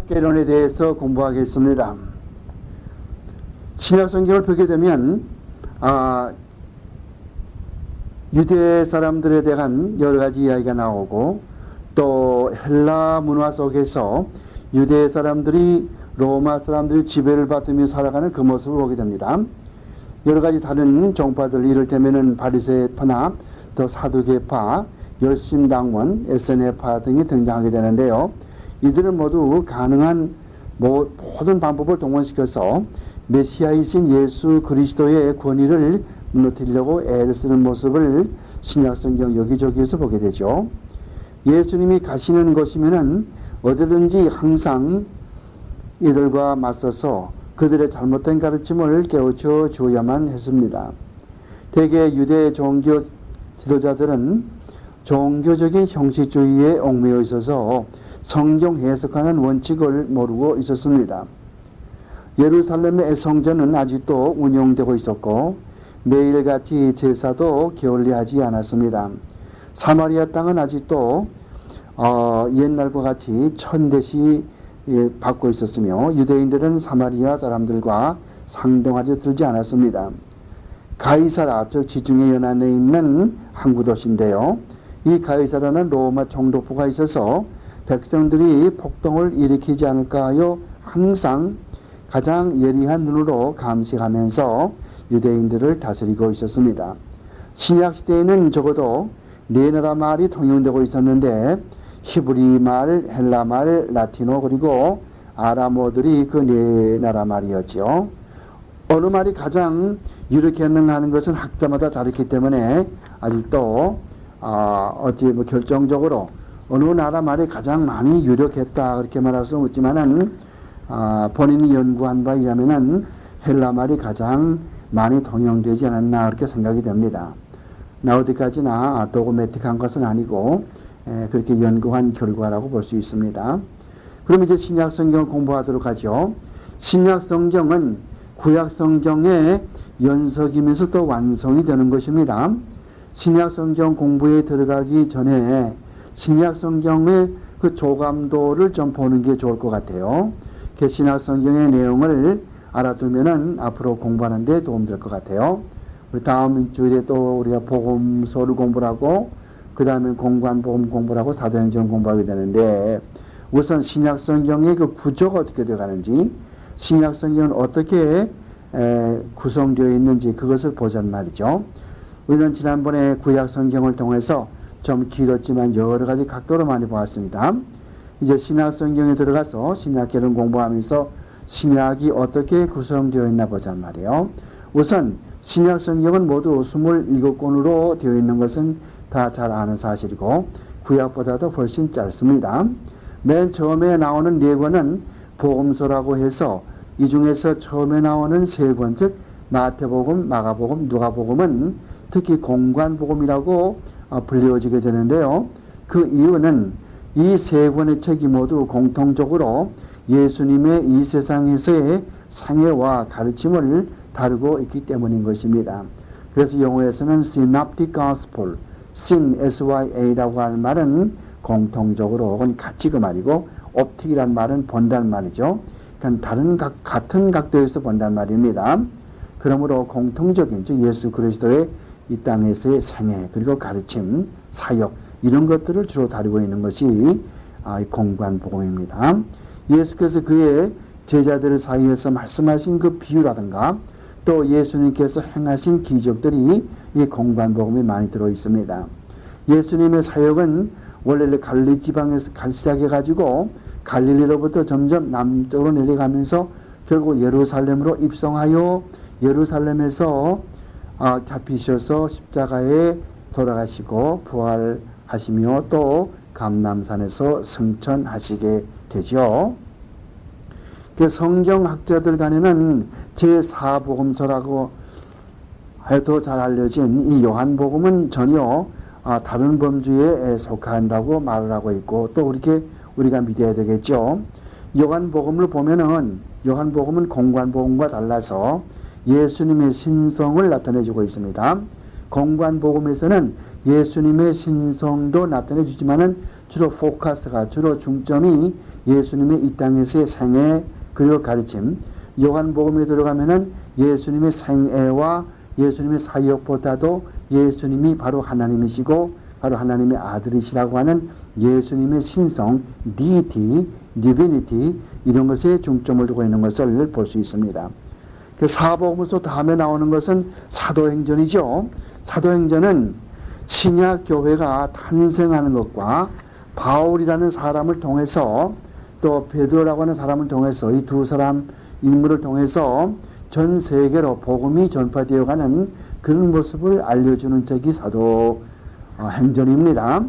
신약개론에 대해서 공부하겠습니다. 신약성경을 보게 되면 유대 사람들에 대한 여러 가지 이야기가 나오고, 또 헬라 문화 속에서 유대 사람들이 로마 사람들이 지배를 받으며 살아가는 그 모습을 보게 됩니다. 여러 가지 다른 종파들, 이를테면은 바리새파나 또 사두개파, 열심당원, 에세네파 등이 등장하게 되는데요. 이들은 모두 가능한 모든 방법을 동원시켜서 메시아이신 예수 그리스도의 권위를 무너뜨리려고 애를 쓰는 모습을 신약성경 여기저기에서 보게 되죠. 예수님이 가시는 곳이면은 어디든지 항상 이들과 맞서서 그들의 잘못된 가르침을 깨우쳐 주어야만 했습니다. 대개 유대 종교 지도자들은 종교적인 형식주의에 얽매여 있어서 성경 해석하는 원칙을 모르고 있었습니다. 예루살렘의 성전은 아직도 운영되고 있었고 매일같이 제사도 게을리하지 않았습니다. 사마리아 땅은 아직도 옛날과 같이 천대시 받고 있었으며 유대인들은 사마리아 사람들과 상동하려 들지 않았습니다. 가이사라, 즉 지중해 연안에 있는 항구 도시인데요. 이 가이사라는 로마 총독부가 있어서 백성들이 폭동을 일으키지 않을까 하여 항상 가장 예리한 눈으로 감시하면서 유대인들을 다스리고 있었습니다. 신약시대에는 적어도 네 나라 말이 통용되고 있었는데 히브리 말, 헬라 말, 라틴어 그리고 아람어들이 그 네 나라 말이었죠. 어느 말이 가장 유력했는가 하는 것은 학자마다 다르기 때문에 아직도 결정적으로 어느 나라 말이 가장 많이 유력했다 그렇게 말할 수 없지만은 본인이 연구한 바에 의하면은 헬라 말이 가장 많이 통용되지 않았나 그렇게 생각이 됩니다. 나 어디까지나 도그매틱한 것은 아니고 그렇게 연구한 결과라고 볼 수 있습니다. 그럼 이제 신약성경을 공부하도록 하죠. 신약성경은 구약성경의 연속이면서 또 완성이 되는 것입니다. 신약성경 공부에 들어가기 전에 신약성경의 그 조감도를 좀 보는 게 좋을 것 같아요. 신약성경의 내용을 알아두면은 앞으로 공부하는 데 도움될 것 같아요. 우리 다음 주일에 또 우리가 복음서를 공부를 하고 그 다음에 공관복음 공부를 하고 사도행전 공부하게 되는데, 우선 신약성경의 그 구조가 어떻게 되어가는지, 신약성경은 어떻게 구성되어 있는지 그것을 보자는 말이죠. 우리는 지난번에 구약성경을 통해서 좀 길었지만 여러 가지 각도로 많이 보았습니다. 이제 신약성경에 들어가서 신약계를 공부하면서 신약이 어떻게 구성되어 있나 보자는 말이에요. 우선 신약성경은 모두 27권으로 되어 있는 것은 다 잘 아는 사실이고 구약보다도 훨씬 짧습니다. 맨 처음에 나오는 4권은 복음서라고 해서 이 중에서 처음에 나오는 3권, 즉 마태복음, 마가복음, 누가복음은 특히 공관복음이라고 불리워지게 되는데요. 그 이유는 이 3권의 책이 모두 공통적으로 예수님의 이 세상에서의 생애와 가르침을 다루고 있기 때문인 것입니다. 그래서 영어에서는 Synoptic Gospel, SYA라고 하는 말은 공통적으로 혹은 같이 그 말이고, 옵틱이라는 말은 본다는 말이죠. 그러니까 같은 각도에서 본다는 말입니다. 그러므로 공통적인, 즉 예수 그리스도의 이 땅에서의 생애 그리고 가르침, 사역 이런 것들을 주로 다루고 있는 것이 공관복음입니다. 예수께서 그의 제자들 사이에서 말씀하신 그 비유라든가 또 예수님께서 행하신 기적들이 이 공관복음에 많이 들어 있습니다. 예수님의 사역은 원래 갈릴리 지방에서 시작해가지고 갈릴리로부터 점점 남쪽으로 내려가면서 결국 예루살렘으로 입성하여 예루살렘에서 잡히셔서 십자가에 돌아가시고 부활하시며 또 감람산에서 승천하시게 되죠. 성경학자들 간에는 제4복음서라고 해도 잘 알려진 이 요한복음은 전혀 다른 범주에 속한다고 말을 하고 있고, 또 우리가 믿어야 되겠죠. 요한복음을 보면은 요한복음은 공관복음과 달라서 예수님의 신성을 나타내주고 있습니다. 공관복음에서는 예수님의 신성도 나타내주지만은 주로 포커스가, 주로 중점이 예수님의 이 땅에서의 생애 그리고 가르침. 요한복음에 들어가면은 예수님의 생애와 예수님의 사역보다도 예수님이 바로 하나님이시고 바로 하나님의 아들이시라고 하는 예수님의 신성, deity, divinity 이런 것에 중점을 두고 있는 것을 볼 수 있습니다. 사복음서 다음에 나오는 것은 사도행전이죠. 사도행전은 신약 교회가 탄생하는 것과 바울이라는 사람을 통해서 또 베드로라고 하는 사람을 통해서 이 두 사람 인물을 통해서 전 세계로 복음이 전파되어 가는 그런 모습을 알려주는 책이 사도행전입니다.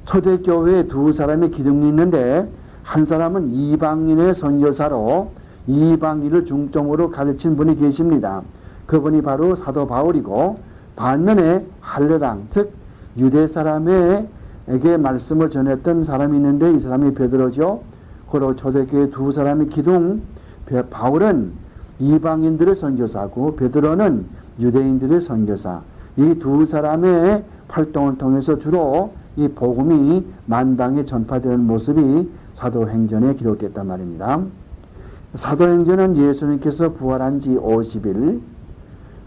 초대교회에 두 사람의 기둥이 있는데 한 사람은 이방인의 선교사로 이방인을 중점으로 가르친 분이 계십니다. 그분이 바로 사도 바울이고 반면에 할례당 즉 유대 사람에게 말씀을 전했던 사람이 있는데 이 사람이 베드로죠. 그리고 초대교회 두 사람의 기둥 바울은 이방인들의 선교사고 베드로는 유대인들의 선교사. 이 두 사람의 활동을 통해서 주로 이 복음이 만방에 전파되는 모습이 사도행전에 기록됐단 말입니다. 사도행전은 예수님께서 부활한 지 50일,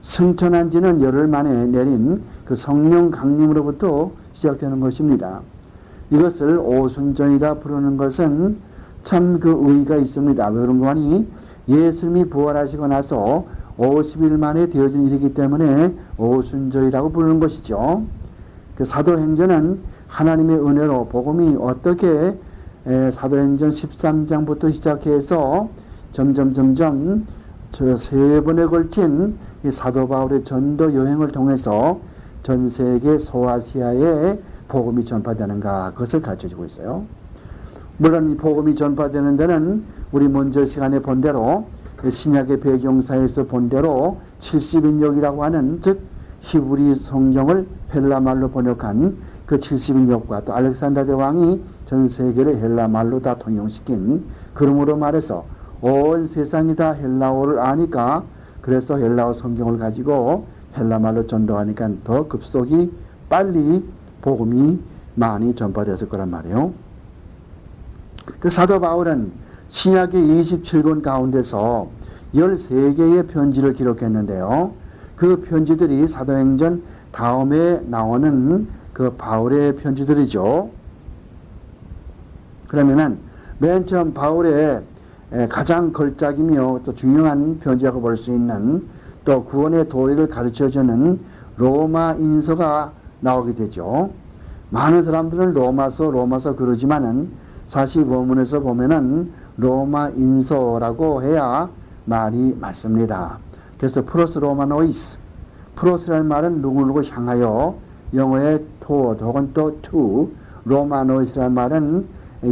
승천한 지는 열흘 만에 내린 그 성령 강림으로부터 시작되는 것입니다. 이것을 오순절이라 부르는 것은 참 그 의의가 있습니다. 왜 그런 거니? 예수님이 부활하시고 나서 50일 만에 되어진 일이기 때문에 오순절이라고 부르는 것이죠. 그 사도행전은 하나님의 은혜로 복음이 어떻게 사도행전 13장부터 시작해서 점점 저 세 번에 걸친 이 사도 바울의 전도 여행을 통해서 전 세계 소아시아에 복음이 전파되는가 그것을 가르쳐주고 있어요. 물론 이 복음이 전파되는 데는 우리 먼저 시간에 본 대로 신약의 배경사에서 본 대로 70인역이라고 하는 즉 히브리 성경을 헬라말로 번역한 그 70인역과 또 알렉산더 대왕이 전 세계를 헬라말로 다 통용시킨 그러므로 말해서 온 세상이 다 헬라어를 아니까 그래서 헬라어 성경을 가지고 헬라말로 전도하니까 더 급속히 빨리 복음이 많이 전파됐을 거란 말이에요. 그 사도 바울은 신약의 27권 가운데서 13개의 편지를 기록했는데요. 그 편지들이 사도행전 다음에 나오는 그 바울의 편지들이죠. 그러면은 맨 처음 바울의 가장 걸작이며 또 중요한 편지라고 볼 수 있는 또 구원의 도리를 가르쳐주는 로마인서가 나오게 되죠. 많은 사람들은 로마서 그러지만은 사실 원문에서 보면은 로마인서라고 해야 말이 맞습니다. 그래서 프로스 로마노이스, 프로스라는 말은 누구누구 향하여 영어의 toward 혹은 또 to, 로마노이스라는 말은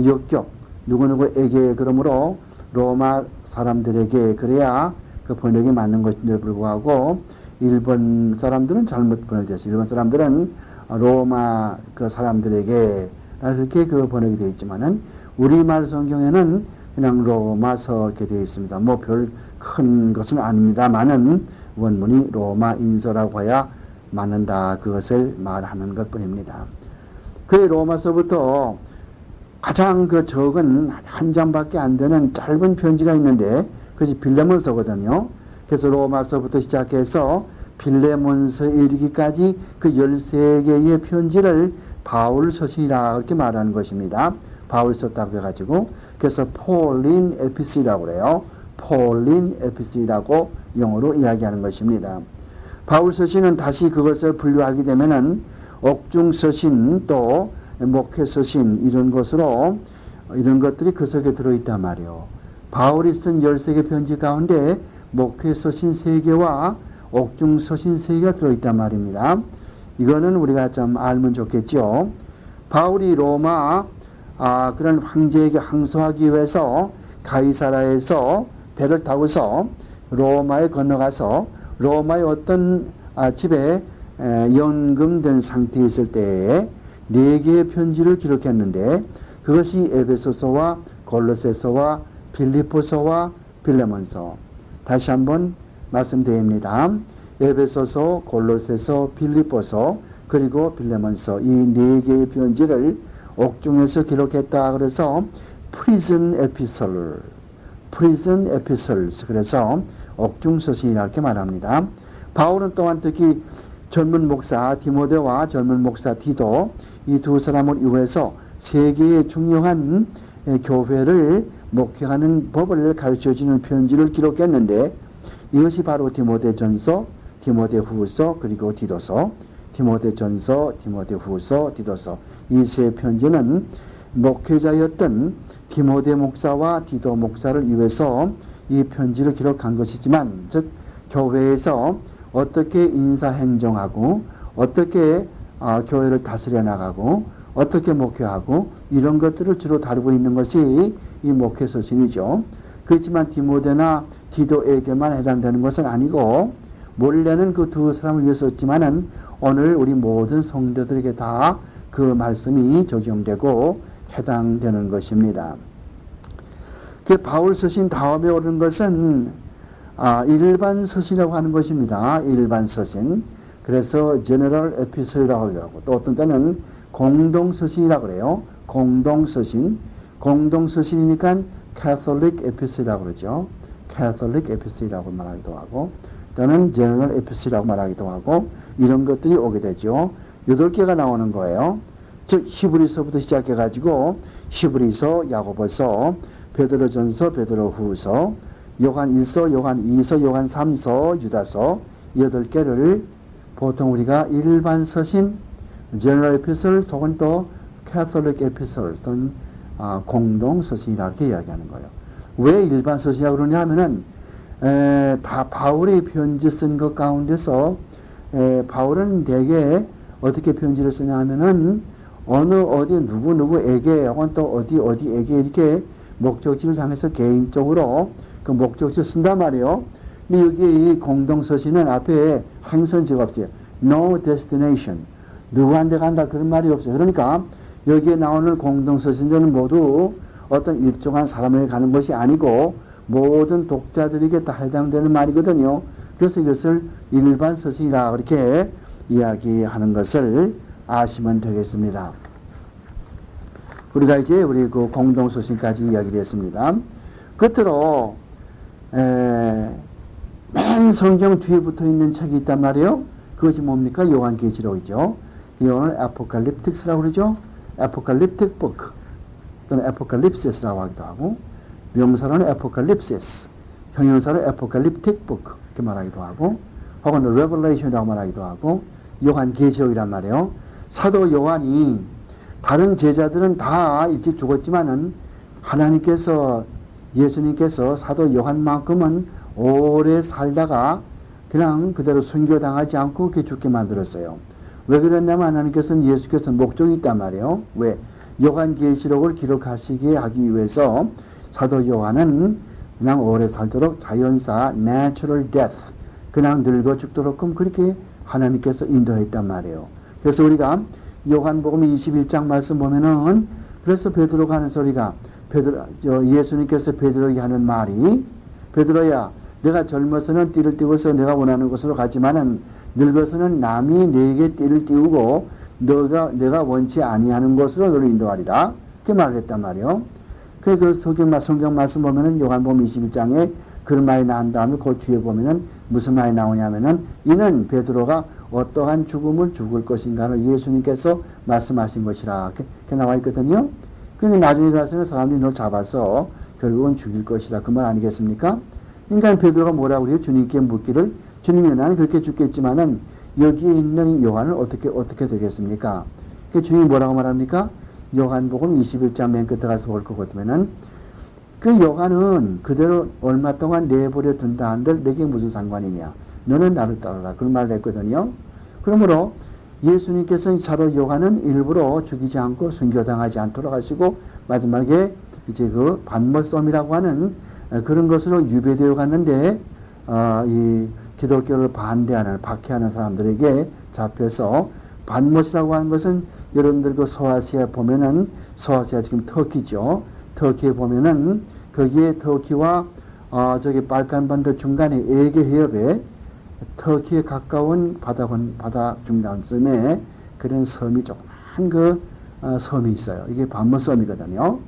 역격, 누구누구에게 그러므로 로마 사람들에게 그래야 그 번역이 맞는 것인데 불구하고 일본 사람들은 잘못 번역됐어요. 일본 사람들은 로마 그 사람들에게 그렇게 그 번역이 되어 있지만은 우리말 성경에는 그냥 로마서 이렇게 되어 있습니다. 뭐 별 큰 것은 아닙니다만은 원문이 로마인서라고 해야 맞는다. 그것을 말하는 것 뿐입니다. 그 로마서부터 가장 그 적은 한 장밖에 안 되는 짧은 편지가 있는데 그것이 빌레몬서거든요. 그래서 로마서부터 시작해서 빌레몬서에 이르기까지 그 13개의 편지를 바울 서신이라 그렇게 말하는 것입니다. 바울 썼다고 해가지고 그래서 폴린 에피스라고 그래요. 폴린 에피스라고 영어로 이야기하는 것입니다. 바울 서신은 다시 그것을 분류하게 되면은 옥중 서신 또 목회 서신 이런 것으로 이런 것들이 그 속에 들어있단 말이에요. 바울이 쓴 13개 편지 가운데 목회 서신 3개와 옥중 서신 3개가 들어있단 말입니다. 이거는 우리가 좀 알면 좋겠죠. 바울이 로마 그런 황제에게 항소하기 위해서 가이사라에서 배를 타고서 로마에 건너가서 로마의 어떤 집에 연금된 상태에 있을 때에 4개의 편지를 기록했는데 그것이 에베소서와 골로새서와 빌립보서와 빌레몬서. 다시 한번 말씀드립니다. 에베소서, 골로새서, 빌립보서 그리고 빌레몬서 이 4개의 편지를 옥중에서 기록했다. 그래서 prison epistles 그래서 옥중 서신이라 이렇게 말합니다. 바울은 또한 특히 젊은 목사 디모데와 젊은 목사 디도 이 두 사람을 이용해서 세계의 중요한 교회를 목회하는 법을 가르쳐주는 편지를 기록했는데 이것이 바로 디모데전서, 디모데후서 그리고 디도서, 디모데전서, 디모데후서, 디도서 이 세 편지는 목회자였던 디모데 목사와 디도 목사를 위해서 이 편지를 기록한 것이지만 즉 교회에서 어떻게 인사행정하고 어떻게 교회를 다스려 나가고 어떻게 목회하고 이런 것들을 주로 다루고 있는 것이 이 목회서신이죠. 그렇지만 디모데나 디도에게만 해당되는 것은 아니고 원래는 그 두 사람을 위해서 썼지만은 오늘 우리 모든 성도들에게 다 그 말씀이 적용되고 해당되는 것입니다. 그 바울 서신 다음에 오른 것은 일반 서신이라고 하는 것입니다. 일반 서신. 그래서 general epistle이라고 하고 또 어떤 때는 공동 서신이라고 그래요. 공동 서신. 공동 서신이니까 Catholic epistle이라고 그러죠. Catholic epistle이라고 말하기도 하고 또는 general epistle이라고 말하기도 하고 이런 것들이 오게 되죠. 8개가 나오는 거예요. 즉 히브리서부터 시작해가지고 히브리서, 야고보서, 베드로전서, 베드로후서, 요한 1서, 요한 2서, 요한 3서, 유다서 8개를 보통 우리가 일반 서신, general epistles 혹은 또 Catholic epistles 또는 공동 서신이라 이렇게 이야기하는 거예요. 왜 일반 서신이라고 그러냐 하면은 다 바울의 편지 쓴 것 가운데서 바울은 대개 어떻게 편지를 쓰냐 하면은 어느 어디 누구에게 혹은 또 어디에게 이렇게 목적지를 향해서 개인적으로 그 목적지를 쓴단 말이에요. 근데 여기에 이 공동서신은 앞에 행선지가 없어요. No destination. 누구한테 간다 그런 말이 없어요. 그러니까 여기에 나오는 공동서신들은 모두 어떤 일정한 사람에게 가는 것이 아니고 모든 독자들에게 다 해당되는 말이거든요. 그래서 이것을 일반 서신이라 그렇게 이야기하는 것을 아시면 되겠습니다. 우리가 이제 우리 그 공동서신까지 이야기를 했습니다. 끝으로 맨 성경 뒤에 붙어 있는 책이 있단 말이에요. 그것이 뭡니까? 요한계시록이죠. 이거는 아포칼립틱스라고 그러죠. 아포칼립틱 북 또는 아포칼립시스라고 하기도 하고 명사로는 아포칼립시스, 형용사로 아포칼립틱 북 이렇게 말하기도 하고 혹은 레벨레이션이라고 말하기도 하고 요한계시록이란 말이에요. 사도 요한이 다른 제자들은 다 일찍 죽었지만은 하나님께서 예수님께서 사도 요한만큼은 오래 살다가 그냥 그대로 순교당하지 않고 그렇게 죽게 만들었어요. 왜 그랬냐면 하나님께서는 예수께서 목적이 있단 말이에요. 왜? 요한계시록을 기록하시게 하기 위해서 사도 요한은 그냥 오래 살도록 자연사 natural death 그냥 늙어 죽도록 그렇게 하나님께서 인도했단 말이에요. 그래서 우리가 요한복음 21장 말씀 보면은 그래서 베드로가 하는 소리가 예수님께서 베드로에게 하는 말이 베드로야 내가 젊어서는 띠를 띠고서 내가 원하는 곳으로 가지만은 늙어서는 남이 내게 띠를 띠우고 내가 원치 아니하는 곳으로 너를 인도하리라 그렇게 말을 했단 말이에요. 그 성경 말씀 보면은 요한복음 21장에 그런 말이 나온 다음에 그 뒤에 보면은 무슨 말이 나오냐면은 이는 베드로가 어떠한 죽음을 죽을 것인가를 예수님께서 말씀하신 것이라 그렇게 나와 있거든요. 그러니까 나중에 가서는 사람들이 널 잡아서 결국은 죽일 것이라 그 말 아니겠습니까? 그러니까 베드로가 뭐라고 그래요? 주님께 묻기를 주님이 나는 그렇게 죽겠지만은 여기에 있는 요한은 어떻게 되겠습니까? 그 주님이 뭐라고 말합니까? 요한복음 21장 맨 끝에 가서 볼 거거든요. 그 요한은 그대로 얼마 동안 내버려 둔다 한들 내게 무슨 상관이냐? 너는 나를 따르라. 그런 말을 했거든요. 그러므로 예수님께서 사도 요한은 일부러 죽이지 않고 순교당하지 않도록 하시고 마지막에 이제 그 반모섬이라고 하는 그런 것으로 유배되어 갔는데 이 기독교를 반대하는 박해하는 사람들에게 잡혀서 반못이라고 하는 것은 여러분들 그 소아시아 보면은 소아시아 지금 터키죠. 터키에 보면은 거기에 터키와 저기 발칸반도 중간에 에게 해협에 터키에 가까운 바다 중간쯤에 그런 섬이 조그만 그 섬이 있어요. 이게 반모 섬이거든요.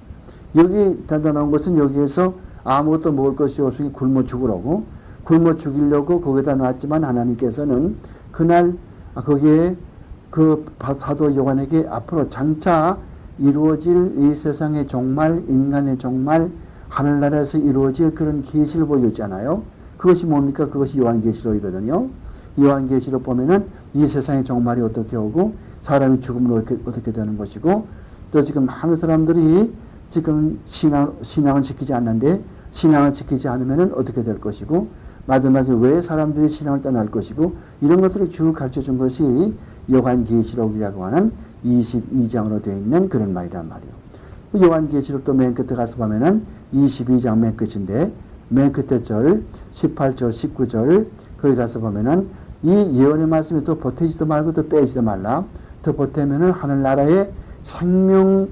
여기 나온 것은 여기에서 아무것도 먹을 것이 없으니 굶어 죽으라고, 굶어 죽이려고 거기다 놨지만 하나님께서는 그날 거기에 그 사도 요한에게 앞으로 장차 이루어질 이 세상의 종말, 인간의 종말, 하늘나라에서 이루어질 그런 계시를 보여줬잖아요. 그것이 뭡니까? 그것이 요한계시록이거든요. 요한계시록 보면은 이 세상의 종말이 어떻게 오고 사람이 죽음으로 어떻게 되는 것이고, 또 지금 많은 사람들이 지금 신앙을 지키지 않는데 신앙을 지키지 않으면은 어떻게 될 것이고, 마지막에 왜 사람들이 신앙을 떠날 것이고, 이런 것들을 쭉 가르쳐 준 것이 요한계시록이라고 하는 22장으로 되어 있는 그런 말이란 말이에요. 요한계시록도 맨 끝에 가서 보면은 22장 맨 끝인데, 맨 끝에 절 18절 19절 거기 가서 보면은 이 예언의 말씀이 또 보태지도 말고 또 빼지도 말라. 더 보태면은 하늘나라의 생명수,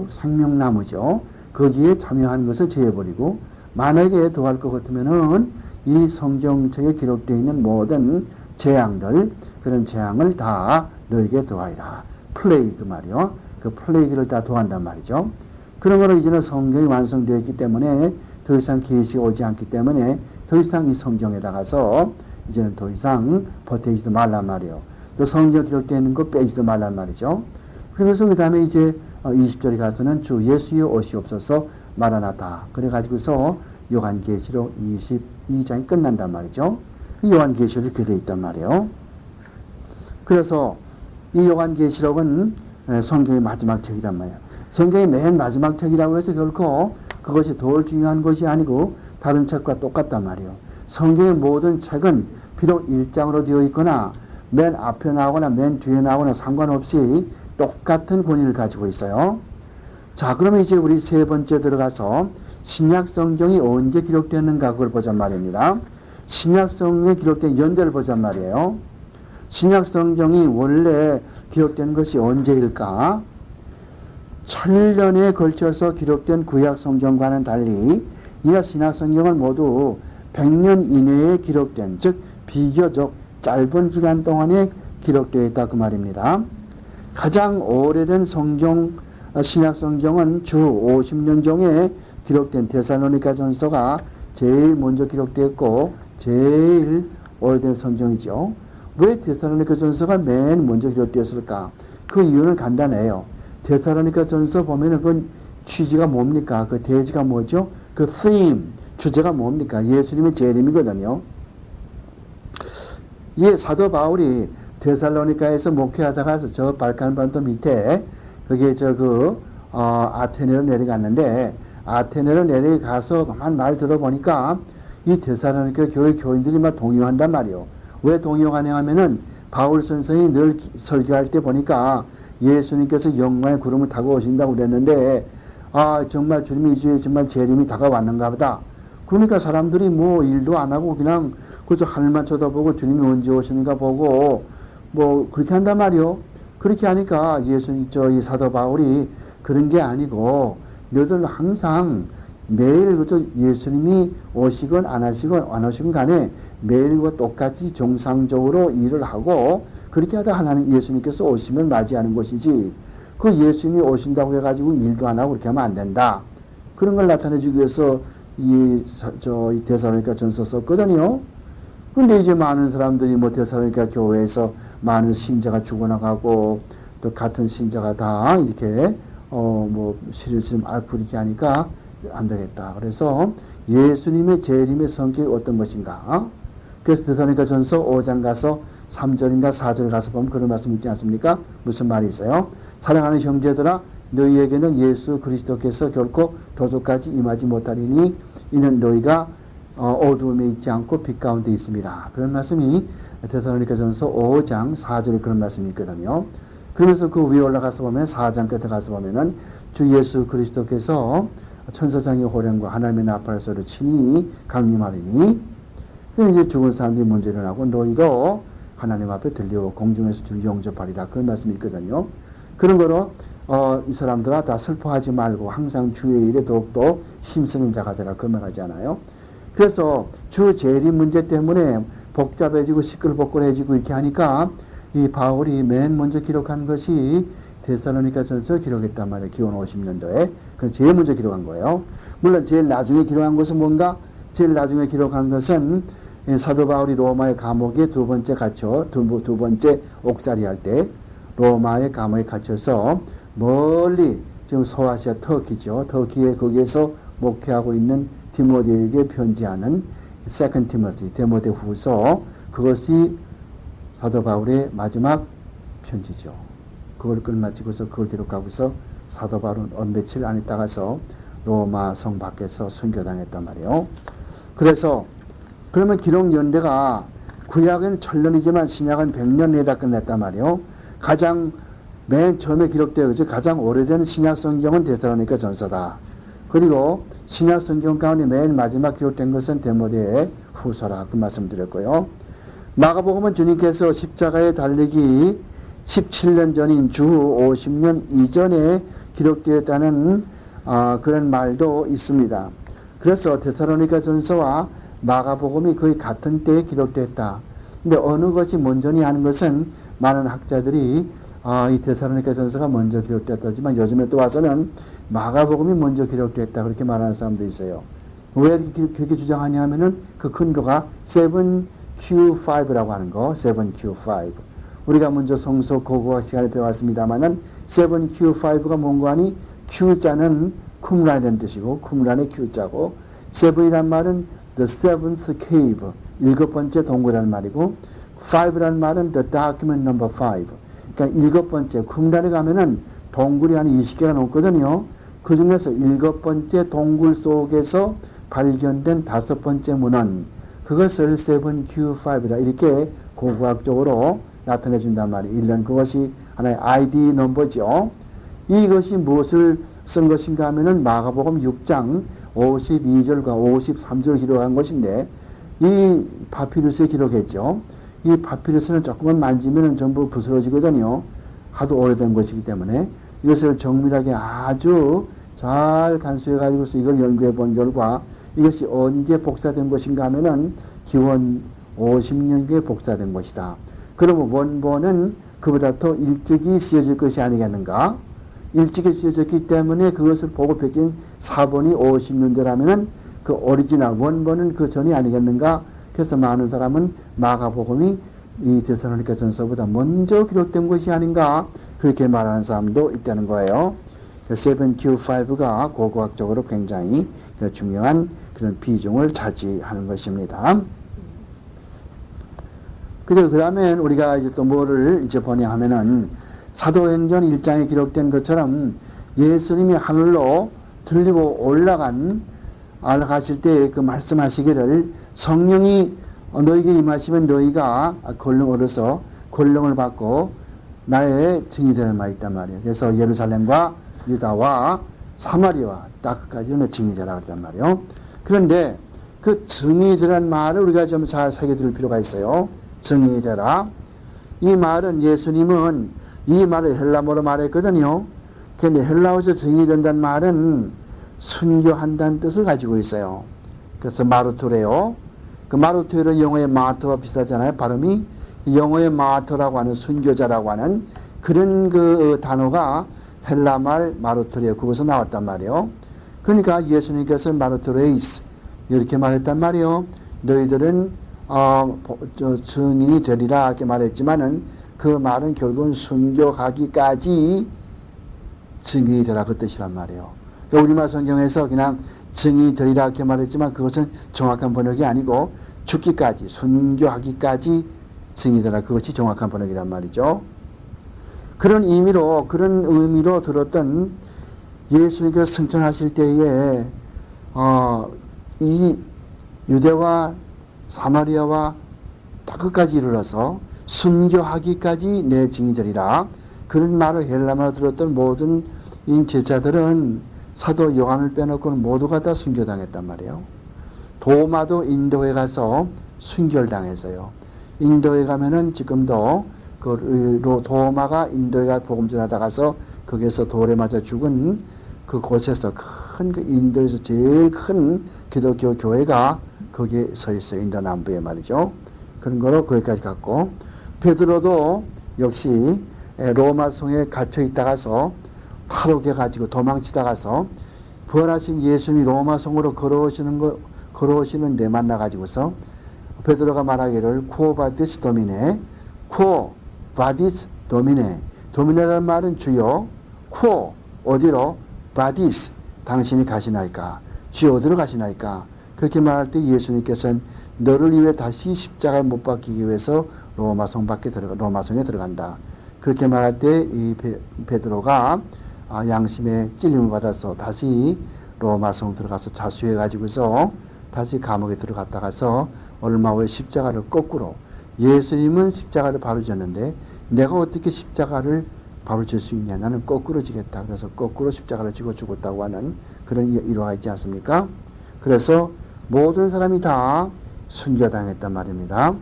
생명나무죠. 거기에 참여하는 것을 제해버리고, 만약에 더 할 것 같으면은 이 성경책에 기록되어 있는 모든 재앙들, 그런 재앙을 다 너에게 더하리라. 플레이그 말이요. 그 플레이그를 다 더한단 말이죠. 그러므로 이제는 성경이 완성되어 있기 때문에 더 이상 계시가 오지 않기 때문에 더 이상 이 성경에다가서 이제는 더 이상 보태지도 말란 말이에요. 또 성경 기록되어 있는 거 빼지도 말란 말이죠. 그러면서 그 다음에 이제 20절에 가서는 주 예수여 오시옵소서 마라나타. 그래가지고서 요한계시록 22장이 끝난단 말이죠. 요한계시록이 이렇게 되어 있단 말이에요. 그래서 이 요한계시록은 성경의 마지막 책이란 말이에요. 성경의 맨 마지막 책이라고 해서 결코 그것이 덜 중요한 것이 아니고 다른 책과 똑같단 말이에요. 성경의 모든 책은 비록 1장으로 되어 있거나 맨 앞에 나오거나 맨 뒤에 나오거나 상관없이 똑같은 권위를 가지고 있어요. 자, 그러면 이제 우리 세 번째 들어가서 신약 성경이 언제 기록되었는가 그걸 보자 말입니다. 신약 성경에 기록된 연대를 보자 말이에요. 신약 성경이 원래 기록된 것이 언제일까? 1000년에 걸쳐서 기록된 구약 성경과는 달리 이 신약 성경은 모두 100년 이내에 기록된, 즉 비교적 짧은 기간 동안에 기록되어 있다 그 말입니다. 가장 오래된 신약 성경은 주 50년 전에 기록된 데살로니가 전서가 제일 먼저 기록되었고 제일 오래된 성경이죠. 왜 데살로니가 전서가 맨 먼저 기록되었을까? 그 이유는 간단해요. 데살로니가 전서 보면은 그 취지가 뭡니까? 그 대지가 뭐죠? 그 theme, 주제가 뭡니까? 예수님의 재림이거든요. 이 사도 바울이 데살로니가에서 목회하다가 저 발칸반도 밑에 그게 아테네로 내려갔는데, 아테네로 내려가서 한 말 들어보니까 이 데살로니가 교회 교인들이 막 동요한단 말이에요. 왜 동요하냐 하면은 바울 선생이 늘 설교할 때 보니까 예수님께서 영광의 구름을 타고 오신다고 그랬는데, 정말 주님이 이제 정말 재림이 다가왔는가 보다. 그러니까 사람들이 뭐 일도 안 하고 그냥 그저 하늘만 쳐다보고 주님이 언제 오시는가 보고 뭐 그렇게 한단 말이요. 그렇게 하니까 이 사도 바울이 그런 게 아니고 너들 항상 매일 그저 예수님이 오시건 안 오시건 간에 매일과 똑같이 정상적으로 일을 하고 그렇게 하다 하나님 예수님께서 오시면 맞이하는 것이지, 그 예수님이 오신다고 해가지고 일도 안 하고 그렇게 하면 안 된다. 그런 걸 나타내주기 위해서 이 데살로니가 전서 썼거든요. 근데 이제 많은 사람들이 뭐 데살로니가 교회에서 많은 신자가 죽어나가고 또 같은 신자가 다 이렇게 시름 앓고 이렇게 하니까 안 되겠다. 그래서 예수님의 재림의 성격이 어떤 것인가? 그래서 데살로니가 전서 5장 가서 3절인가 4절 가서 보면 그런 말씀 있지 않습니까? 무슨 말이 있어요? 사랑하는 형제들아, 너희에게는 예수 그리스도께서 결코 도적까지 임하지 못하리니 이는 너희가 어두움에 있지 않고 빛 가운데 있습니다. 그런 말씀이 데살로니가 전서 5장 4절에 그런 말씀이 있거든요. 그러면서 그 위에 올라가서 보면 4장 끝에 가서 보면은 주 예수 그리스도께서 천사장의 호령과 하나님의 나팔 소리를 치니 강림하리니, 이제 죽은 사람들이 먼저 일어나고 너희도 하나님 앞에 들려 공중에서 주를 영접하리라. 그런 말씀이 있거든요. 그런 거로 이 사람들아 다 슬퍼하지 말고 항상 주의 일에 더욱더 힘쓰는 자가 되라. 그 말하잖아요. 그래서 주 재림 문제 때문에 복잡해지고 시끌벅글해지고 이렇게 하니까 이 바울이 맨 먼저 기록한 것이 데살로니가전서 기록했단 말이에요. 기원 50년도에. 그 제일 먼저 기록한 거예요. 물론 제일 나중에 기록한 것은 뭔가? 제일 나중에 기록한 것은 사도 바울이 로마의 감옥에 두 번째 갇혀 두 번째 옥살이 할 때 로마의 감옥에 갇혀서 멀리 지금 소아시아 터키죠. 터키에 거기에서 목회하고 있는 디모데에게 편지하는 세컨드 티모시 디모데 후서, 그것이 사도 바울의 마지막 편지죠. 그걸 끝마치고서 그걸 기록하고서 사도 바울은 며칠 안 있다가서 로마 성 밖에서 순교당했단 말이에요. 그래서 그러면 기록 연대가 구약은 1000년이지만 신약은 100년 내다 끝냈단 말이에요. 가장 맨 처음에 기록되어 가장 오래된 신약 성경은 데살로니가 전서다. 그리고 신약 성경 가운데 맨 마지막 기록된 것은 디모데 후서라, 그 말씀드렸고요. 마가복음은 주님께서 십자가에 달리기 17년 전인 주 50년 이전에 기록되었다는 그런 말도 있습니다. 그래서 데살로니가 전서와 마가복음이 거의 같은 때에 기록됐다. 근데 어느 것이 먼저니 하는 것은 많은 학자들이 이 데살로니가 전서가 먼저 기록됐다지만 요즘에 또 와서는 마가복음이 먼저 기록됐다 그렇게 말하는 사람도 있어요. 왜 그렇게 주장하냐 하면은 그 근거가 7Q5라고 하는 거, 7Q5. 우리가 먼저 성서 고고학 시간에 배웠습니다만은 7Q5가 뭔가 하니 Q자는 쿰란이라는 뜻이고 쿰란의 Q자고, 7이란 말은 the seventh cave, 7번째 동굴이라는 말이고, 5라는 말은 the document number 5. 그러니까 7번째, 쿰란에 가면은 동굴이 한 20개가 넘거든요. 그 중에서 7번째 동굴 속에서 발견된 5번째 문헌, 그것을 7Q5라 이렇게 고고학적으로 나타내 준단 말이에요. 일련 그것이 하나의 ID 넘버죠. 이것이 무엇을 쓴 것인가 하면은 마가복음 6장 52절과 53절을 기록한 것인데, 이 파피루스에 기록했죠. 이 파피루스는 조금만 만지면 전부 부스러지거든요. 하도 오래된 것이기 때문에 이것을 정밀하게 아주 잘 간수해 가지고서 이걸 연구해 본 결과 이것이 언제 복사된 것인가 하면은 기원 50년경에 복사된 것이다. 그러면 원본은 그보다 더 일찍이 쓰여질 것이 아니겠는가? 일찍이 쓰여졌기 때문에 그것을 보고 베낀 사본이 50년대라면은 그 오리지널 원본은 그 전이 아니겠는가? 그래서 많은 사람은 마가복음이 이 데살로니가 전서보다 먼저 기록된 것이 아닌가? 그렇게 말하는 사람도 있다는 거예요. 7Q5가 고고학적으로 굉장히 중요한 그런 비중을 차지하는 것입니다. 그 다음에 우리가 이제 또 뭐를 이제 보냐 하면은 사도행전 1장에 기록된 것처럼 예수님이 하늘로 들리고 올라가실 때 그 말씀하시기를 성령이 너에게 임하시면 너희가 권능 얻어서 권능을 받고 나의 증인이 되는 말이 있단 말이에요. 그래서 예루살렘과 유다와 사마리아와 땅끝까지는 증인이 되라 그랬단 말이에요. 그런데 그 증인이 되라는 말을 우리가 좀 잘 새겨둘 필요가 있어요. 증인이 되라. 이 말은 예수님은 이 말을 헬라어로 말했거든요. 그런데 헬라어에서 증인이 된다는 말은 순교한다는 뜻을 가지고 있어요. 그래서 마르토레오. 그 마르토레는 영어의 마터와 비슷하잖아요. 발음이 영어의 마터라고 하는 순교자라고 하는 그런 그 단어가 헬라말 마르토레오 그것에서 나왔단 말이에요. 그러니까 예수님께서 마르토레이스 이렇게 말했단 말이에요. 너희들은 증인이 되리라 이렇게 말했지만은 그 말은 결국은 순교하기까지 증인이 되라 그 뜻이란 말이에요. 그러니까 우리말 성경에서 그냥 증인이 되리라 이렇게 말했지만 그것은 정확한 번역이 아니고 죽기까지 순교하기까지 증인이 되라 그것이 정확한 번역이란 말이죠. 그런 의미로 들었던 예수님께서 승천하실 때에 이 유대와 사마리아와 땅끝까지 이르러서 순교하기까지 내 증인이 되리라. 그런 말을 헬라말로 들었던 모든 이 제자들은 사도 요한을 빼놓고는 모두가 다 순교당했단 말이에요. 도마도 인도에 가서 순교를 당했어요. 인도에 가면은 지금도 도마가 인도에 가 복음 전하다 가서 거기에서 돌에 맞아 죽은 그곳에서 큰 그 인도에서 제일 큰 기독교 교회가 거기에 서 있어요. 인도 남부에 말이죠. 그런 거로 거기까지 갔고, 베드로도 역시 로마성에 갇혀 있다가서 탈옥해 가지고 도망치다가서 부활하신 예수님이 로마성으로 걸어오시는데 만나 가지고서 베드로가 말하기를 쿠오 바디스 도미네, 쿠오 바디스 도미네. 도미네라는 말은 주여, 쿠오 어디로, 바디스 당신이 가시나이까, 주여 어디로 가시나이까. 그렇게 말할 때 예수님께서는 너를 위해 다시 십자가에 못 박히기 위해서 로마성에 들어간다. 그렇게 말할 때 이 베드로가 양심의 찔림을 받아서 다시 로마성 들어가서 자수해 가지고서 다시 감옥에 들어갔다가서 얼마 후에 십자가를 거꾸로, 예수님은 십자가를 바로 졌는데 내가 어떻게 십자가를 바로 질 수 있냐, 나는 거꾸로 지겠다. 그래서 거꾸로 십자가를 지고 죽었다고 하는 그런 일화가 있지 않습니까? 그래서 모든 사람이 다 순교당했단 말입니다.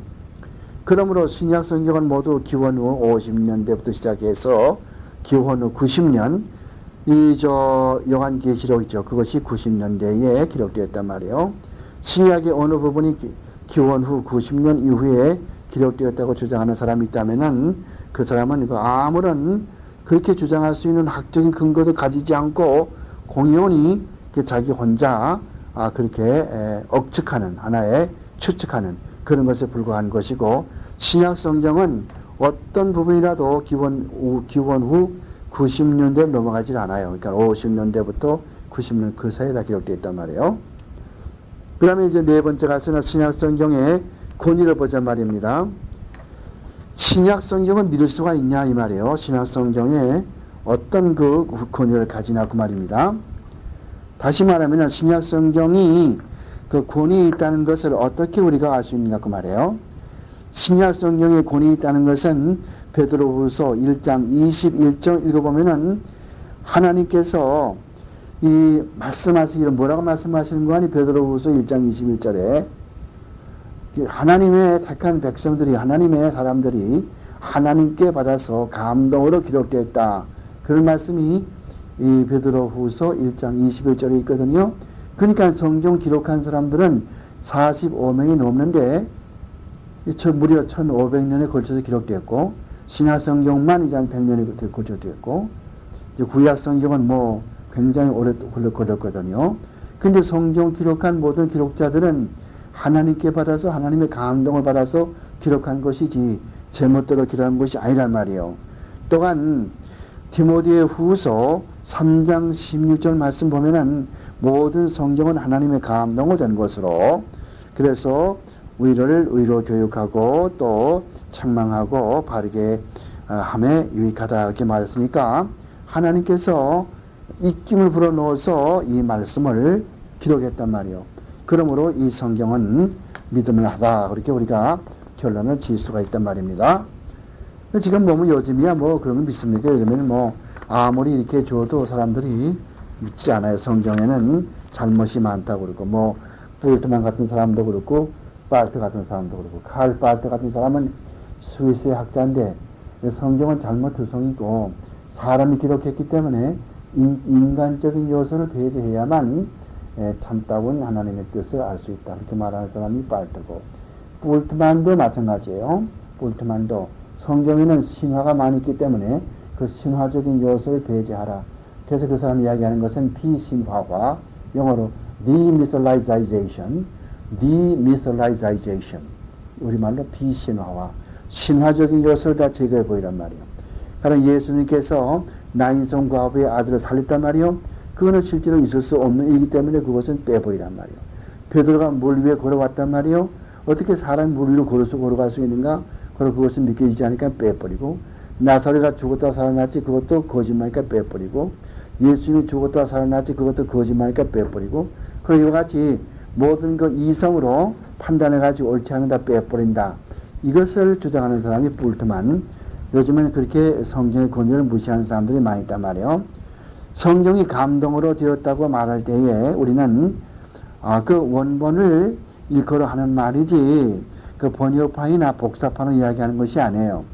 그러므로 신약 성경은 모두 기원 후 50년대부터 시작해서 기원 후 90년, 요한계시록이죠. 그것이 90년대에 기록되었단 말이에요. 신약의 어느 부분이 기원 후 90년 이후에 기록되었다고 주장하는 사람이 있다면은 그 사람은 이거 아무런 그렇게 주장할 수 있는 학적인 근거도 가지지 않고 공연히 자기 혼자 그렇게 억측하는, 하나의 추측하는 그런 것에 불과한 것이고, 신약 성경은 어떤 부분이라도 기원 후 90년대를 넘어가질 않아요. 그러니까 50년대부터 90년 그 사이에 다 기록되어 있단 말이에요. 그 다음에 이제 네 번째 가서는 신약 성경의 권위를 보자 말입니다. 신약 성경을 믿을 수가 있냐 이 말이에요. 신약 성경에 어떤 그 권위를 가지나 그 말입니다. 다시 말하면 신약 성경이 그 권위 있다는 것을 어떻게 우리가 알 수 있느냐 그 말이에요. 신약 성경에 권위 있다는 것은 베드로후서 1장 21절 읽어보면은 하나님께서 이 말씀하시기를 뭐라고 말씀하시는 거 아니, 베드로후서 1장 21절에 하나님의 택한 백성들이, 하나님의 사람들이 하나님께 받아서 감동으로 기록되었다. 그런 말씀이 이 베드로후서 1장 21절에 있거든요. 그러니까 성경 기록한 사람들은 45명이 넘는데 무려 1500년에 걸쳐서 기록되었고, 신약 성경만 이제 한 100년에 걸쳐서 되었고, 구약 성경은 뭐 굉장히 오래 걸렸거든요. 근데 성경 기록한 모든 기록자들은 하나님께 받아서, 하나님의 감동을 받아서 기록한 것이지 제멋대로 기록한 것이 아니란 말이에요. 또한 디모데 후서 3장 16절 말씀 보면은 모든 성경은 하나님의 감동을 된 것으로, 그래서 우리를 의로 교육하고 또 책망하고 바르게 함에 유익하다 이렇게 말했으니까 하나님께서 입김을 불어넣어서 이 말씀을 기록했단 말이에요. 그러므로 이 성경은 믿음을 하다, 그렇게 우리가 결론을 지을 수가 있단 말입니다. 지금 보면 요즘이야 뭐 그런 거 믿습니까? 요즘에는 뭐 아무리 이렇게 줘도 사람들이 믿지 않아요. 성경에는 잘못이 많다고 그러고, 뭐 볼트만 같은 사람도 그렇고 파르트 같은 사람도 그렇고, 칼 파르트 같은 사람은 스위스의 학자인데 성경은 잘못투성이고 사람이 기록했기 때문에 인간적인 요소를 배제해야만 참다운 하나님의 뜻을 알 수 있다, 그렇게 말하는 사람이 파르트고, 볼트만도 마찬가지예요. 볼트만도 성경에는 신화가 많이 있기 때문에 그 신화적인 요소를 배제하라. 그래서 그 사람이 이야기하는 것은 비신화화, 영어로 demythologization, 우리말로 비신화화, 신화적인 요소를 다 제거해 보이란 말이에요. 가령 예수님께서 나인성 과부의 아들을 살렸단 말이에요. 그거는 실제로 있을 수 없는 일이기 때문에 그것은 빼보이란 말이에요. 베드로가 물 위에 걸어왔단 말이에요. 어떻게 사람이 물 위로 걸어갈 수 있는가? 그리고 그것은 믿겨지지 않으니까 빼버리고, 나사로가 죽었다 살아났지, 그것도 거짓말이니까 빼버리고, 예수님이 죽었다 살아났지, 그것도 거짓말이니까 빼버리고, 그리고 이와 같이 모든 그 이성으로 판단해가지고 옳지 않은다 빼버린다, 이것을 주장하는 사람이 볼트만. 요즘에는 그렇게 성경의 권위를 무시하는 사람들이 많이 있단 말이에요. 성경이 감동으로 되었다고 말할 때에 우리는 그 원본을 일컬어 하는 말이지 그 번역판이나 복사판을 이야기하는 것이 아니에요.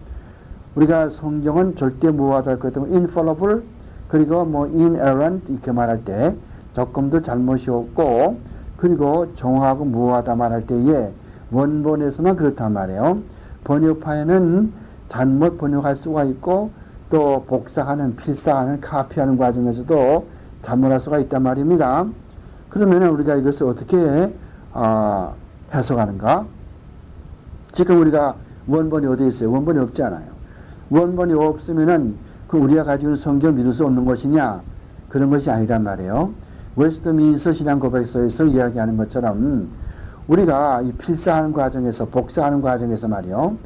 우리가 성경은 절대 무효하다 할 때는 infallible, 그리고 뭐 inerrant 이렇게 말할 때 조금도 잘못이 없고, 그리고 정확하고 무효하다 말할 때에 원본에서만 그렇단 말이에요. 번역판에는 잘못 번역할 수가 있고 또 복사하는, 필사하는, 카피하는 과정에서도 잘못할 수가 있단 말입니다. 그러면 우리가 이것을 어떻게 해석하는가? 지금 우리가 원본이 어디에 있어요? 원본이 없지 않아요. 원본이 없으면은 그 우리가 가지고 있는 성경을 믿을 수 없는 것이냐? 그런 것이 아니란 말이에요. 웨스트민스터 신앙 고백서에서 이야기하는 것처럼 우리가 이 필사하는 과정에서, 복사하는 과정에서 말이요,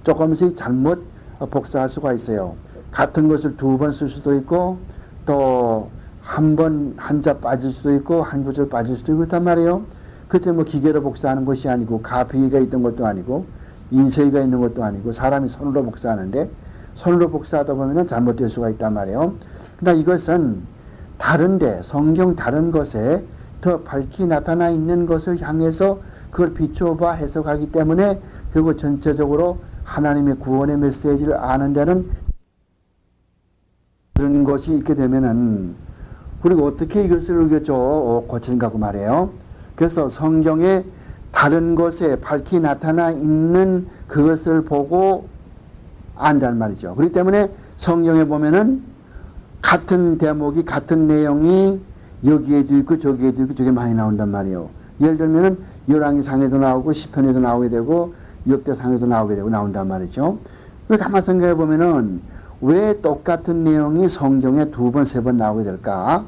조금씩 잘못 복사할 수가 있어요. 같은 것을 두 번 쓸 수도 있고, 또 한 번 한자 빠질 수도 있고, 한 구절 빠질 수도 있고, 그렇단 말이에요. 그때 뭐 기계로 복사하는 것이 아니고, 가피가 있던 것도 아니고, 인쇄기가 있는 것도 아니고, 사람이 손으로 복사하는데, 손으로 복사하다 보면 잘못될 수가 있단 말이에요. 그러나 이것은 다른데, 성경 다른 것에 더 밝히 나타나 있는 것을 향해서 그걸 비춰봐 해석하기 때문에 결국 전체적으로 하나님의 구원의 메시지를 아는 데는 그런 것이 있게 되면은 우리가 어떻게 이것을 고치는가 그 말이에요. 그래서 성경에 다른 것에 밝히 나타나 있는 그것을 보고 안다는 말이죠. 그렇기 때문에 성경에 보면은 같은 대목이, 같은 내용이 여기에도 있고 저기에도 있고 저게 많이 나온단 말이에요. 예를 들면은 열왕기상에도 나오고 시편에도 나오게 되고 역대상에도 나오게 되고 나온단 말이죠. 가만 생각해 보면은 왜 똑같은 내용이 성경에 두 번, 세 번 나오게 될까?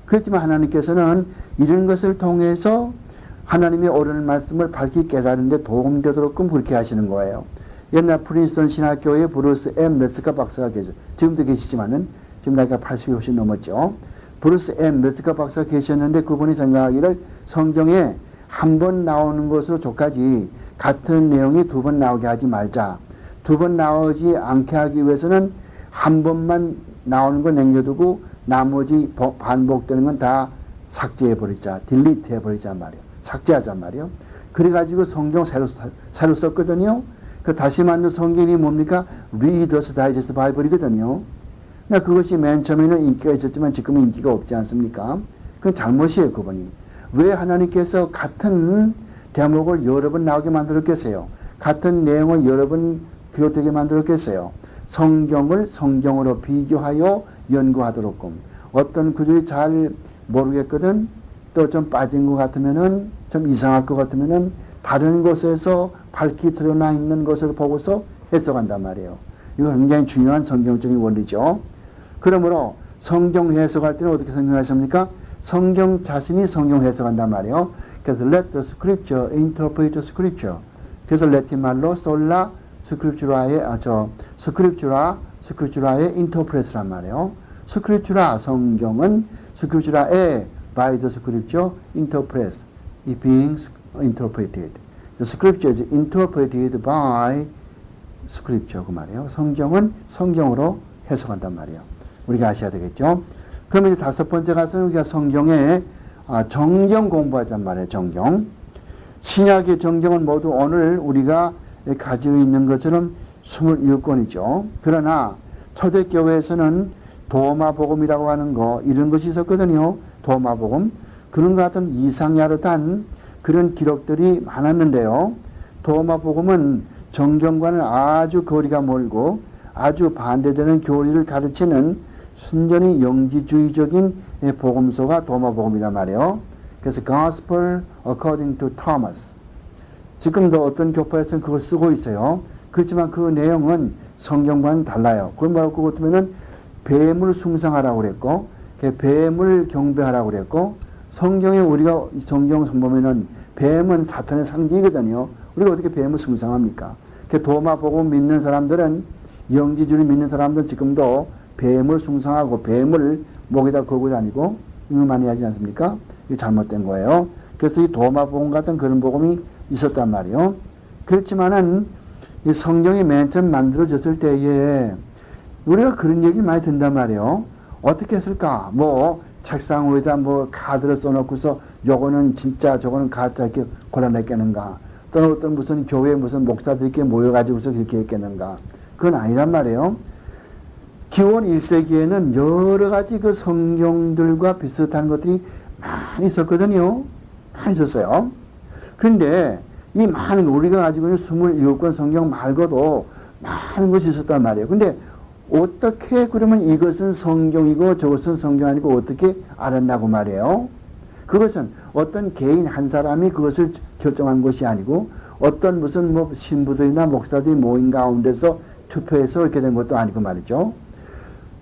그렇지만 하나님께서는 이런 것을 통해서 하나님의 옳은 말씀을 밝히 깨달는데 도움되도록끔 그렇게 하시는 거예요. 옛날 프린스턴 신학교에 브루스 M. 메스카 박사가 계셔. 지금도 계시지만은 지금 나이가 80이 훨씬 넘었죠. 브루스 M. 메스카 박사가 계셨는데 그분이 생각하기를 성경에 한 번 나오는 것으로 족하지 같은 내용이 두 번 나오게 하지 말자. 두 번 나오지 않게 하기 위해서는 한 번만 나오는 거 남겨두고 나머지 반복되는 건 다 삭제해버리자. 딜리트 해버리자 말이에요. 삭제하자 말이에요. 그래가지고 성경 새로 썼거든요. 그 다시 만든 성경이 뭡니까? Reader's Digest 바이블이거든요. 그것이 맨 처음에는 인기가 있었지만 지금은 인기가 없지 않습니까? 그건 잘못이에요, 그분이. 왜 하나님께서 같은 대목을 여러 번 나오게 만들었겠어요? 같은 내용을 여러 번 기록되게 만들었겠어요? 성경을 성경으로 비교하여 연구하도록끔. 어떤 구절이 잘 모르겠거든? 또 좀 빠진 것 같으면은, 좀 이상할 것 같으면은, 다른 곳에서 밝히 드러나 있는 것을 보고서 해석한단 말이에요. 이거 굉장히 중요한 성경적인 원리죠. 그러므로 성경 해석할 때는 어떻게 성경하십니까? 성경 자신이 성경 해석한단 말이에요. 그래서 let the scripture interpret the scripture. 그래서 라틴 말로 sola scripturae, scripturae interpret란 말이에요. scriptura 성경은 scripturae by the scripture interpret, it being interpreted. The scripture is interpreted by scripture 그 말이에요. 성경은 성경으로 해석한단 말이에요. 우리가 아셔야 되겠죠. 그러면 이제 다섯 번째 가서는 우리가 성경의 정경 공부하자는 말이에요. 정경. 신약의 정경은 모두 오늘 우리가 가지고 있는 것처럼 27권이죠. 그러나 초대교회에서는 도마복음이라고 하는 거 이런 것이 있었거든요. 도마복음. 그런 것 같은 이상야릇한 그런 기록들이 많았는데요. 도마복음은 정경과는 아주 거리가 멀고 아주 반대되는 교리를 가르치는 순전히 영지주의적인 복음서가 도마복음이란 말이에요. 그래서 Gospel according to Thomas. 지금도 어떤 교파에서는 그걸 쓰고 있어요. 그렇지만 그 내용은 성경과는 달라요. 그걸 뭐라고 그러면은 뱀을 숭상하라고 그랬고, 뱀을 경배하라고 그랬고, 성경에 우리가 성경 보면은 뱀은 사탄의 상징이거든요. 우리가 어떻게 뱀을 숭상합니까? 도마복음 믿는 사람들은, 영지주를 믿는 사람들은 지금도 뱀을 숭상하고 뱀을 목에다 걸고 다니고 이거 많이 하지 않습니까? 이게 잘못된 거예요. 그래서 이 도마복음 같은 그런 복음이 있었단 말이에요. 그렇지만은 이 성경이 맨 처음 만들어졌을 때에 우리가 그런 얘기 많이 듣는단 말이에요. 어떻게 했을까? 뭐 책상 위에다 뭐 카드를 써놓고서 요거는 진짜 저거는 가짜 이렇게 골라냈겠는가? 또는 어떤 무슨 교회 무슨 목사들이 이렇게 모여가지고서 그렇게 했겠는가? 그건 아니란 말이에요. 기원 1세기에는 여러 가지 그 성경들과 비슷한 것들이 많이 있었거든요. 많이 있었어요. 그런데 이 많은 우리가 가지고 있는 27권 성경 말고도 많은 것이 있었단 말이에요. 근데 어떻게 그러면 이것은 성경이고 저것은 성경 아니고 어떻게 알았나고 말이에요. 그것은 어떤 개인 한 사람이 그것을 결정한 것이 아니고 어떤 무슨 뭐 신부들이나 목사들이 모인 가운데서 투표해서 이렇게 된 것도 아니고 말이죠.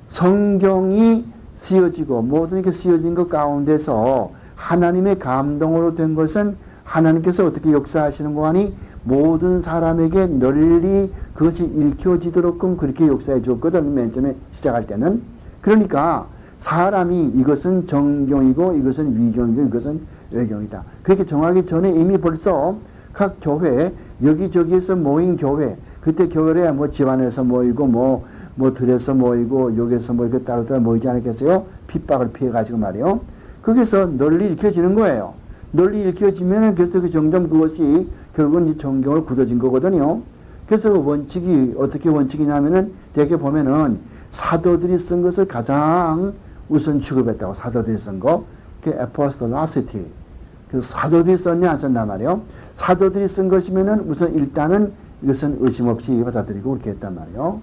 성경이 쓰여지고 모든 게 쓰여진 것 가운데서 하나님의 감동으로 된 것은 하나님께서 어떻게 역사하시는 거 하니 모든 사람에게 널리 그것이 읽혀지도록끔 그렇게 역사해 줬거든. 맨 처음에 시작할 때는. 그러니까 사람이 이것은 정경이고 이것은 위경이고 이것은 외경이다. 그렇게 정하기 전에 이미 벌써 각 교회 여기저기에서 모인 교회 그때 교회에 뭐 집안에서 모이고 뭐 들에서 모이고 여기에서 모이고 따로따로 모이지 않았겠어요? 핍박을 피해가지고 말이요. 거기서 널리 읽혀지는 거예요. 널리 읽혀지면 그래서 점점 그것이 결국은 이 정경을 굳어진 거거든요. 그래서 그 원칙이 어떻게 원칙이냐면은 대개 보면은 사도들이 쓴 것을 가장 우선 취급했다고. 사도들이 쓴 거. 그 apostolacity. 그래서 사도들이 썼냐 안 썼냐 말이에요. 사도들이 쓴 것이면은 우선 일단은 이것은 의심 없이 받아들이고 그렇게 했단 말이에요.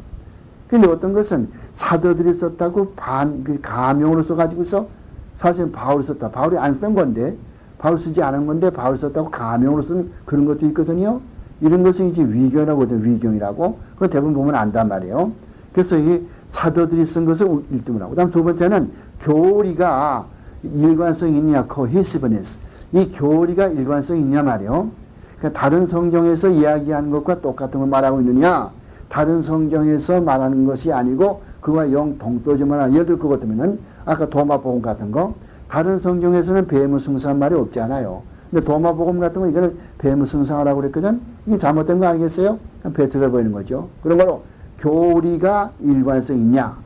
근데 어떤 것은 사도들이 썼다고 가명으로 써가지고서 사실 바울이 썼다. 바울이 안 쓴 건데 바울 쓰지 않은 건데 바울 썼다고 가명으로 쓴 그런 것도 있거든요. 이런 것은 이제 위경이라고 하거든요. 위경이라고. 그건 대부분 보면 안단 말이에요. 그래서 이 사도들이 쓴 것을 1등을 하고. 그 다음 두 번째는 교리가 일관성이 있냐. cohesiveness. 이 교리가 일관성이 있냐 말이에요. 그러니까 다른 성경에서 이야기하는 것과 똑같은 걸 말하고 있느냐. 다른 성경에서 말하는 것이 아니고 그와 영 동떨어지만 하나. 예를 들어 그것 때문에는 아까 도마복음 같은 거. 다른 성경에서는 뱀을 승상한 말이 없지 않아요. 근데 도마복음 같은 거 이거는 뱀을 승상하라고 그랬거든. 이게 잘못된 거 아니겠어요? 배척해 보이는 거죠. 그런 거로 교리가 일관성 있냐.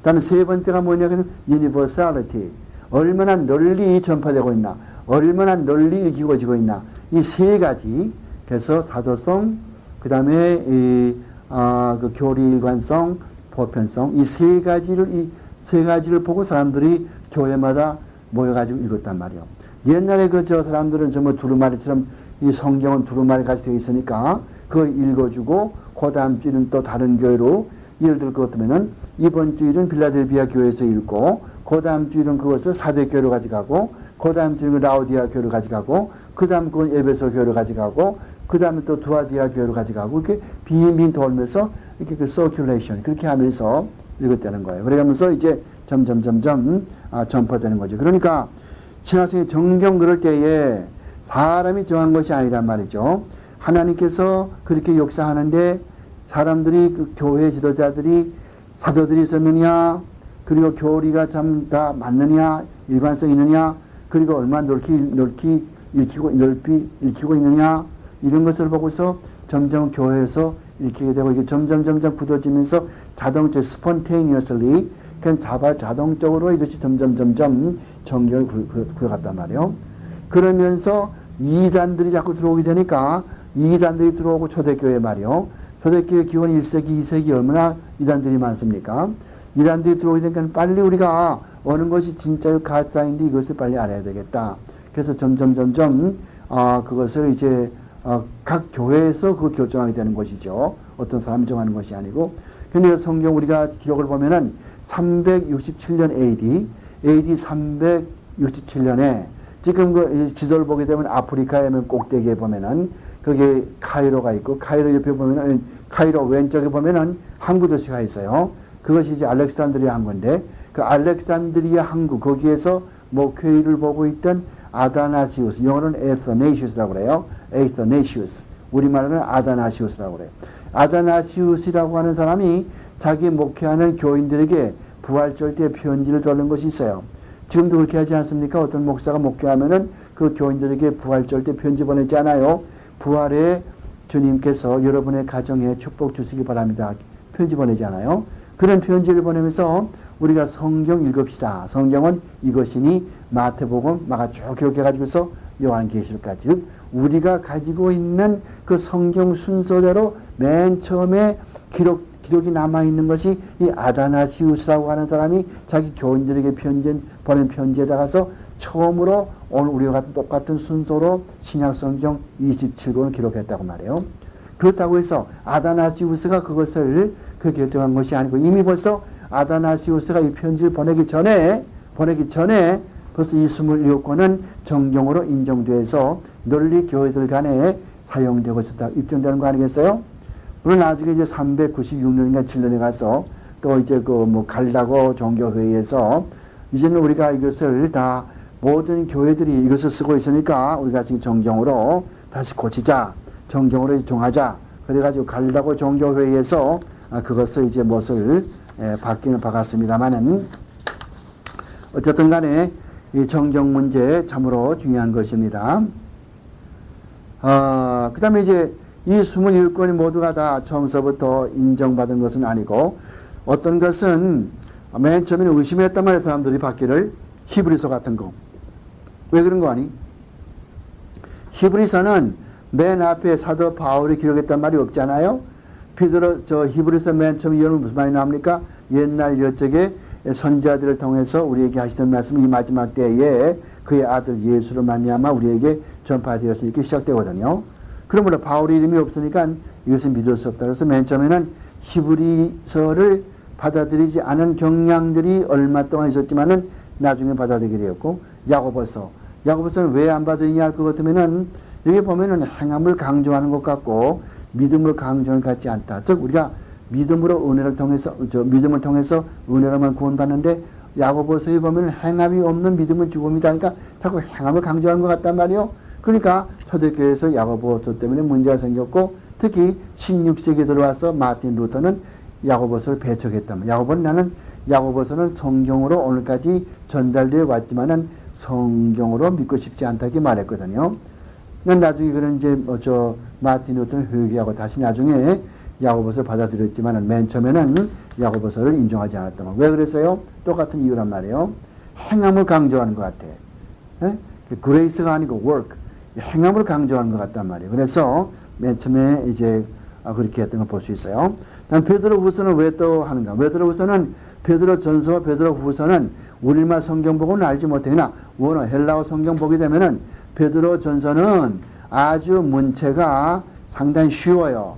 다음에 세 번째가 뭐냐면 universality. 얼마나 널리 전파되고 있나. 얼마나 널리 읽혀지고 있나. 이 세 가지. 그래서 사도성, 그 다음에 그 교리 일관성, 보편성. 이 세 가지를 보고 사람들이 교회마다 모여가지고 읽었단 말이에요. 옛날에 저 사람들은 뭐 두루마리처럼 이 성경은 두루마리 같이 되어 있으니까 그걸 읽어주고 그 다음 주일은 또 다른 교회로 예를 들어 것 같으면은 이번 주일은 빌라델비아 교회에서 읽고 그 다음 주일은 그것을 사대교회로 가져가고 그 다음 주일은 라오디아 교회로 가져가고 그 다음 그건 에베소 교회로 가져가고 그 다음에 또 두아디아 교회로 가져가고 이렇게 빈빈 돌면서 이렇게 그 서큘레이션 그렇게 하면서 읽었다는 거예요. 그러면서 이제 점점 전파되는 거죠. 그러니까 신학생이 정경 그럴 때에 사람이 정한 것이 아니란 말이죠. 하나님께서 그렇게 역사하는데 사람들이 그 교회 지도자들이 사도들이 썼느냐 그리고 교리가 참 다 맞느냐 일관성 있느냐 그리고 얼마나 넓히 읽히고 있느냐 이런 것을 보고서 점점 교회에서 읽히게 되고 이게 점점 굳어지면서 자동차 spontaneously 그냥 자동적으로 이것이 점점 정경을 굳어갔단 말이에요. 그러면서 이단들이 자꾸 들어오게 되니까 이단들이 들어오고 초대교회 말이요. 초대교회 기원 1세기, 2세기 얼마나 이단들이 많습니까? 이단들이 들어오게 되니까 빨리 우리가 어느 것이 진짜요 가짜인데 이것을 빨리 알아야 되겠다. 그래서 점점 그것을 이제 각 교회에서 그걸 결정하게 되는 것이죠. 어떤 사람이 정하는 것이 아니고. 근데 성경 우리가 기록을 보면은 367년 AD 367년에 지금 그 지도를 보게 되면 아프리카에 꼭대기에 보면은 거기에 카이로가 있고 카이로 옆에 보면은 카이로 왼쪽에 보면은 항구 도시가 있어요. 그것이 이제 알렉산드리아 항구인데 그 알렉산드리아 항구 거기에서 목회를 보고 있던 아다나시우스 영어로는 에스더네시우스라고 그래요. 에스더네시우스 우리말로는 아다나시우스라고 그래요. 아다나시우스라고 하는 사람이 자기 목회하는 교인들에게 부활절 때 편지를 돌린 것이 있어요. 지금도 그렇게 하지 않습니까? 어떤 목사가 목회하면은 그 교인들에게 부활절 때 편지 보내지 않아요. 부활의 주님께서 여러분의 가정에 축복 주시기 바랍니다. 편지 보내지 않아요. 그런 편지를 보내면서 우리가 성경 읽읍시다. 성경은 이것이니 마태복음, 마가 쭉 기록해가지고서 요한계시록까지 즉 우리가 가지고 있는 그 성경 순서대로 맨 처음에 기록이 남아있는 것이 이 아다나시우스라고 하는 사람이 자기 교인들에게 보낸 편지에다가서 처음으로 오늘 우리와 같은 똑같은 순서로 신약성경 27권을 기록했다고 말해요. 그렇다고 해서 아다나시우스가 그것을 결정한 것이 아니고 이미 벌써 아다나시우스가 이 편지를 보내기 전에 벌써 이 27권은 정경으로 인정돼서 널리 교회들 간에 사용되고 있었다. 입증되는 거 아니겠어요? 물론 나중에 이제 396년인가 7년에 가서 또 이제 갈라고 종교회의에서 이제는 우리가 이것을 다 모든 교회들이 이것을 쓰고 있으니까 우리가 지금 정경으로 다시 고치자. 정경으로 정하자. 그래가지고 갈라고 종교회의에서 그것을 이제 못을 바뀌는 바같습니다만은 어쨌든 간에 이 정경 문제 참으로 중요한 것입니다. 그 다음에 이제 이 27권이 모두가 다 처음서부터 인정받은 것은 아니고 어떤 것은 맨 처음에는 의심했단 말이에요. 사람들이 받기를. 히브리서 같은 거. 왜 그런 거 아니? 히브리서는 맨 앞에 사도 바울이 기록했단 말이 없잖아요. 히브리서 맨 처음 이어는 무슨 말이 나옵니까? 옛날 옛적에 선지자들을 통해서 우리에게 하시던 말씀이 이 마지막 때에 그의 아들 예수로 말미암아 우리에게 전파되어서 이렇게 시작되거든요. 그러므로 바울의 이름이 없으니까 이것은 믿을 수 없다. 그래서 맨 처음에는 히브리서를 받아들이지 않은 경향들이 얼마 동안 있었지만은 나중에 받아들이게 되었고, 야고보서는 왜 안 받으느냐 할 것 같으면은 여기 보면은 행함을 강조하는 것 같고 믿음을 강조하는 것 같지 않다. 즉 우리가 믿음을 통해서 은혜로만 구원받는데 야고보서에 보면 행함이 없는 믿음은 죽음이다. 그러니까 자꾸 행함을 강조하는 것 같단 말이에요. 그러니까 초대교회에서 야고보서 때문에 문제가 생겼고 특히 16세기에 들어와서 마틴 루터는 야고보서를 배척했단 말이에요. 야고보서는 성경으로 오늘까지 전달되어 왔지만은 성경으로 믿고 싶지 않다 이렇게 말했거든요. 나중에 그런 이제 마틴 루터는 회개하고 다시 나중에 야고보서를 받아들였지만 맨 처음에는 야고보서를 인정하지 않았단 말이에요. 왜 그랬어요? 똑같은 이유란 말이에요. 행함을 강조하는 것 같아. 그레이스가 아니고 work. 행함을 강조하는 것 같단 말이에요. 그래서 맨 처음에 이제 그렇게 했던 걸 볼 수 있어요. 난 베드로 후서는 왜 또 하는가? 베드로 전서와 베드로 후서는 우리말 성경 보고는 알지 못해나 원어 헬라어 성경 보게 되면은 베드로 전서는 아주 문체가 상당히 쉬워요.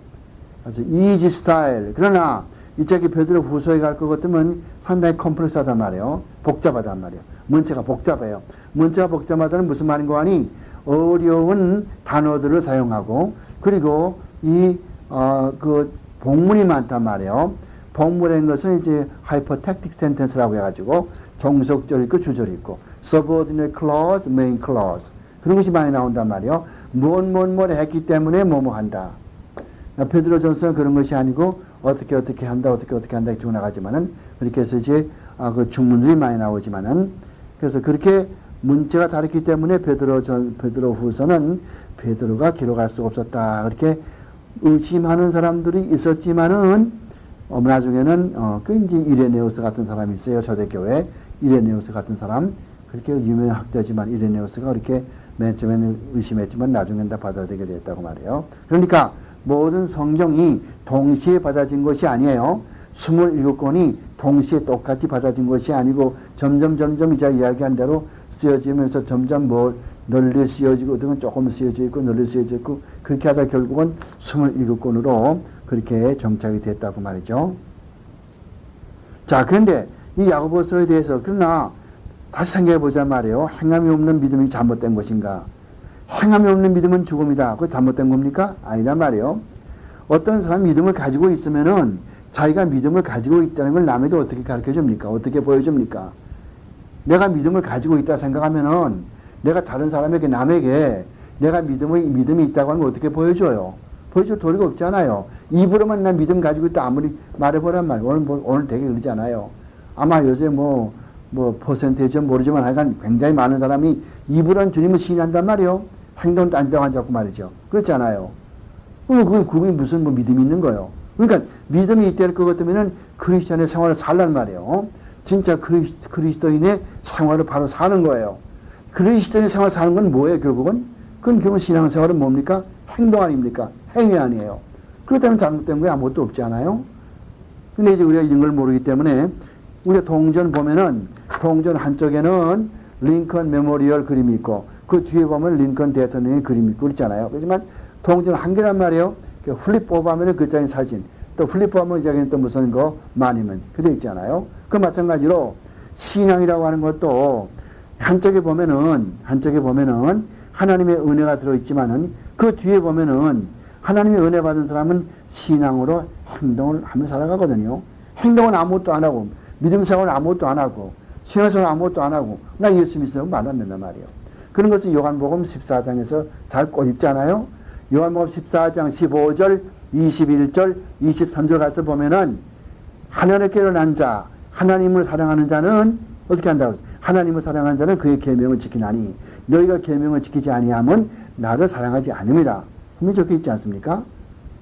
아주 이지 스타일. 그러나 이쪽에 베드로 후서에 갈 것 같으면 상당히 컴플렉스하단 말이에요. 복잡하단 말이에요. 문체가 복잡해요. 문체가 복잡하다는 무슨 말인 거 아니? 어려운 단어들을 사용하고 그리고 그 복문이 많단 말이에요. 복문이라는 것은 이제 hypertactic sentence라고 해가지고 종속절 있고 주절 있고 subordinate clause, main clause 그런 것이 많이 나온단 말이에요. 뭘 했기 때문에 뭐뭐 한다. 베드로 전서는 그런 것이 아니고 어떻게 한다 쭉 나가지만은 그렇게 해서 이제 그 중문들이 많이 나오지만은 그래서 그렇게 문체가 다르기 때문에 베드로 후서는 베드로가 기록할 수 없었다. 그렇게 의심하는 사람들이 있었지만은 나중에는 그 이제 이레네우스 같은 사람이 있어요. 초대교회 이레네우스 같은 사람 그렇게 유명한 학자지만 이레네우스가 그렇게 맨 처음에는 의심했지만 나중엔 다 받아들이게 됐다고 말해요. 그러니까 모든 성경이 동시에 받아진 것이 아니에요. 27권이 동시에 똑같이 받아진 것이 아니고 점점 이제 이야기한 대로 쓰여지면서 점점 널리 쓰여지고 어떤 건 조금 쓰여져 있고 널리 쓰여져 있고 그렇게 하다 결국은 27권으로 그렇게 정착이 됐다고 말이죠. 자, 그런데 이 야고보서에 대해서 그러나 다시 생각해 보자 말이에요. 행함이 없는 믿음이 잘못된 것인가? 행함이 없는 믿음은 죽음이다. 그거 잘못된 겁니까? 아니란 말이에요. 어떤 사람이 믿음을 가지고 있으면은 자기가 믿음을 가지고 있다는 걸 남에게 어떻게 가르쳐 줍니까? 어떻게 보여줍니까? 내가 믿음을 가지고 있다 생각하면은 내가 다른 사람에게 남에게 내가 믿음이 있다고 하는 걸 어떻게 보여줘요? 보여줄 도리가 없잖아요. 입으로만 난 믿음 가지고 있다 아무리 말해보란 말이에요. 오늘 되게 그러잖아요. 아마 요새 퍼센테이지는 모르지만 하여간 굉장히 많은 사람이 입으로는 주님을 신한단 말이에요. 행동도 안 하자고 말이죠. 그렇잖아요. 그게 무슨 믿음이 있는 거예요. 그러니까 믿음이 있다는 것 같으면은 크리스천의 생활을 살란 말이에요. 진짜 그리스도인의 생활을 바로 사는 거예요. 그리스도인의 생활을 사는 건 뭐예요, 결국은? 그건 결국 신앙생활은 뭡니까? 행동 아닙니까? 행위 아니에요. 그렇다면 잘못된 거에 아무것도 없지 않아요? 근데 이제 우리가 이런 걸 모르기 때문에 우리가 동전 보면은 동전 한쪽에는 링컨 메모리얼 그림이 있고 그 뒤에 보면 링컨 대통령의 그림이 있고 그렇잖아요. 그렇지만 동전 한 개란 말이에요. 플립 오버하면 그 장의 사진, 또 플립 오버하면 여기는 또 무슨 거 마니먼트 그돼 있잖아요. 그 마찬가지로 신앙이라고 하는 것도 한쪽에 보면은 하나님의 은혜가 들어있지만은 그 뒤에 보면은 하나님의 은혜 받은 사람은 신앙으로 행동을 하며 살아가거든요. 행동은 아무것도 안 하고 믿음 생활은 아무것도 안 하고 신앙생활은 아무것도 안 하고 나 예수 믿으면 말 안 된단 말이에요. 그런 것은 요한복음 14장에서 잘 꼬집잖아요. 요한복음 14장 15절, 21절, 23절 가서 보면은 하나님께로 난 자, 하나님을 사랑하는 자는 어떻게 한다고? 하나님을 사랑하는 자는 그의 계명을 지키나니 너희가 계명을 지키지 아니하면 나를 사랑하지 않음이라. 분명히 적혀 있지 않습니까?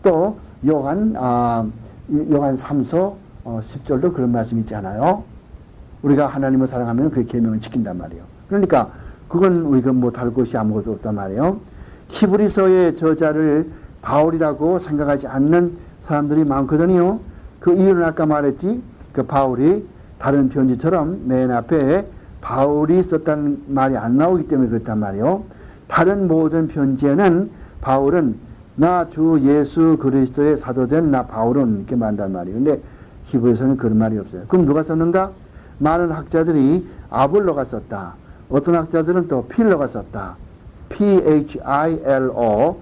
또 요한 3서 10절도 그런 말씀이 있잖아요. 우리가 하나님을 사랑하면 그의 계명을 지킨단 말이에요. 그러니까 그건 우리가 못할 것이 아무것도 없단 말이에요. 히브리서의 저자를 바울이라고 생각하지 않는 사람들이 많거든요. 그 이유는 아까 말했지. 그 바울이 다른 편지처럼 맨 앞에 바울이 썼다는 말이 안 나오기 때문에 그렇단 말이에요. 다른 모든 편지에는 바울은 나 주 예수 그리스도의 사도된 나 바울은 이렇게 말한단 말이에요. 근데 히브리서는 그런 말이 없어요. 그럼 누가 썼는가? 많은 학자들이 아볼로가 썼다. 어떤 학자들은 또 필로가 썼다. Philo,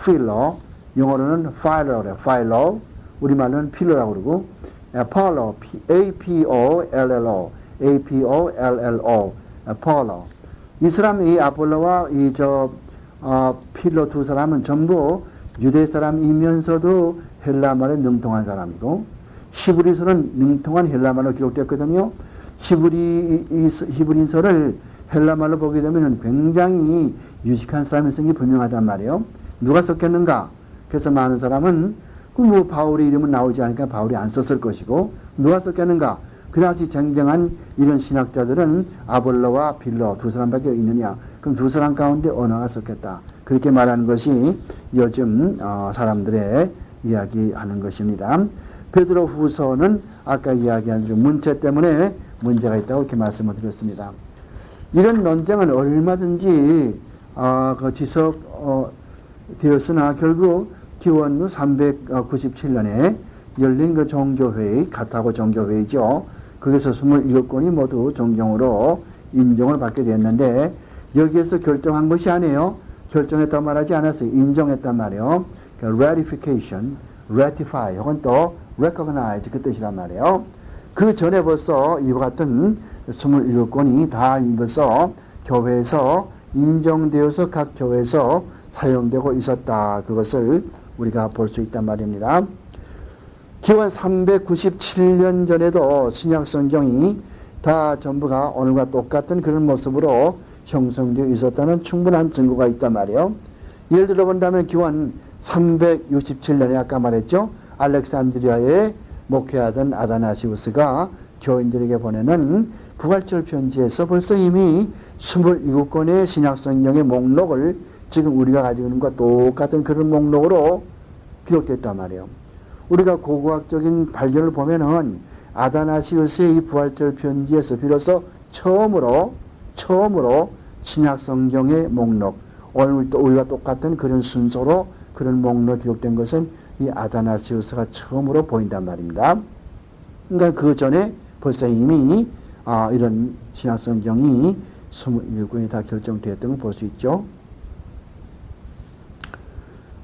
필로. 영어로는 파일러래. 파일러. 우리말로는 필로라고 그러고. 아폴로, Apollo, 아폴로. 이 사람이 아폴로와 필로 두 사람은 전부 유대 사람이면서도 헬라말에 능통한 사람이고 히브리서는 능통한 헬라말로 기록됐거든요. 히브리서를 헬라말로 보게 되면 굉장히 유식한 사람이 쓴 게 분명하단 말이에요. 누가 썼겠는가? 그래서 많은 사람은 바울의 이름은 나오지 않으니까 바울이 안 썼을 것이고 누가 썼겠는가? 그 당시 쟁쟁한 이런 신학자들은 아볼로와 빌로 두 사람밖에 있느냐? 그럼 두 사람 가운데 어느 하나 썼겠다. 그렇게 말하는 것이 요즘 사람들의 이야기하는 것입니다. 베드로 후서는 아까 이야기한 문체 때문에 문제가 있다고 이렇게 말씀을 드렸습니다. 이런 논쟁은 얼마든지 지속되었으나 결국 기원후 397년에 열린 그 종교회의, 카타고 종교회의죠. 거기서 27권이 모두 정경으로 인정을 받게 됐는데 여기에서 결정한 것이 아니에요. 결정했다고 말하지 않았어요. 인정했단 말이에요. ratification, ratify, 혹은 또 recognize 그 뜻이란 말이에요. 그 전에 벌써 이와 같은 27권이 다 벌써 교회에서 인정되어서 각 교회에서 사용되고 있었다. 그것을 우리가 볼 수 있단 말입니다. 기원 397년 전에도 신약 성경이 다 전부가 오늘과 똑같은 그런 모습으로 형성되어 있었다는 충분한 증거가 있단 말이에요. 예를 들어 본다면 기원 367년에 아까 말했죠. 알렉산드리아에 목회하던 아다나시우스가 교인들에게 보내는 부활절 편지에서 벌써 이미 27권의 신약 성경의 목록을 지금 우리가 가지고 있는 것과 똑같은 그런 목록으로 기록됐단 말이에요. 우리가 고고학적인 발견을 보면은 아다나시우스의 이 부활절 편지에서 비로소 처음으로 신약 성경의 목록, 오늘 또 우리가 똑같은 그런 순서로 그런 목록 기록된 것은 이 아다나시우스가 처음으로 보인단 말입니다. 그러니까 그 전에 벌써 이미 이런 신약 성경이 27권이 다 결정되었던 걸 볼 수 있죠.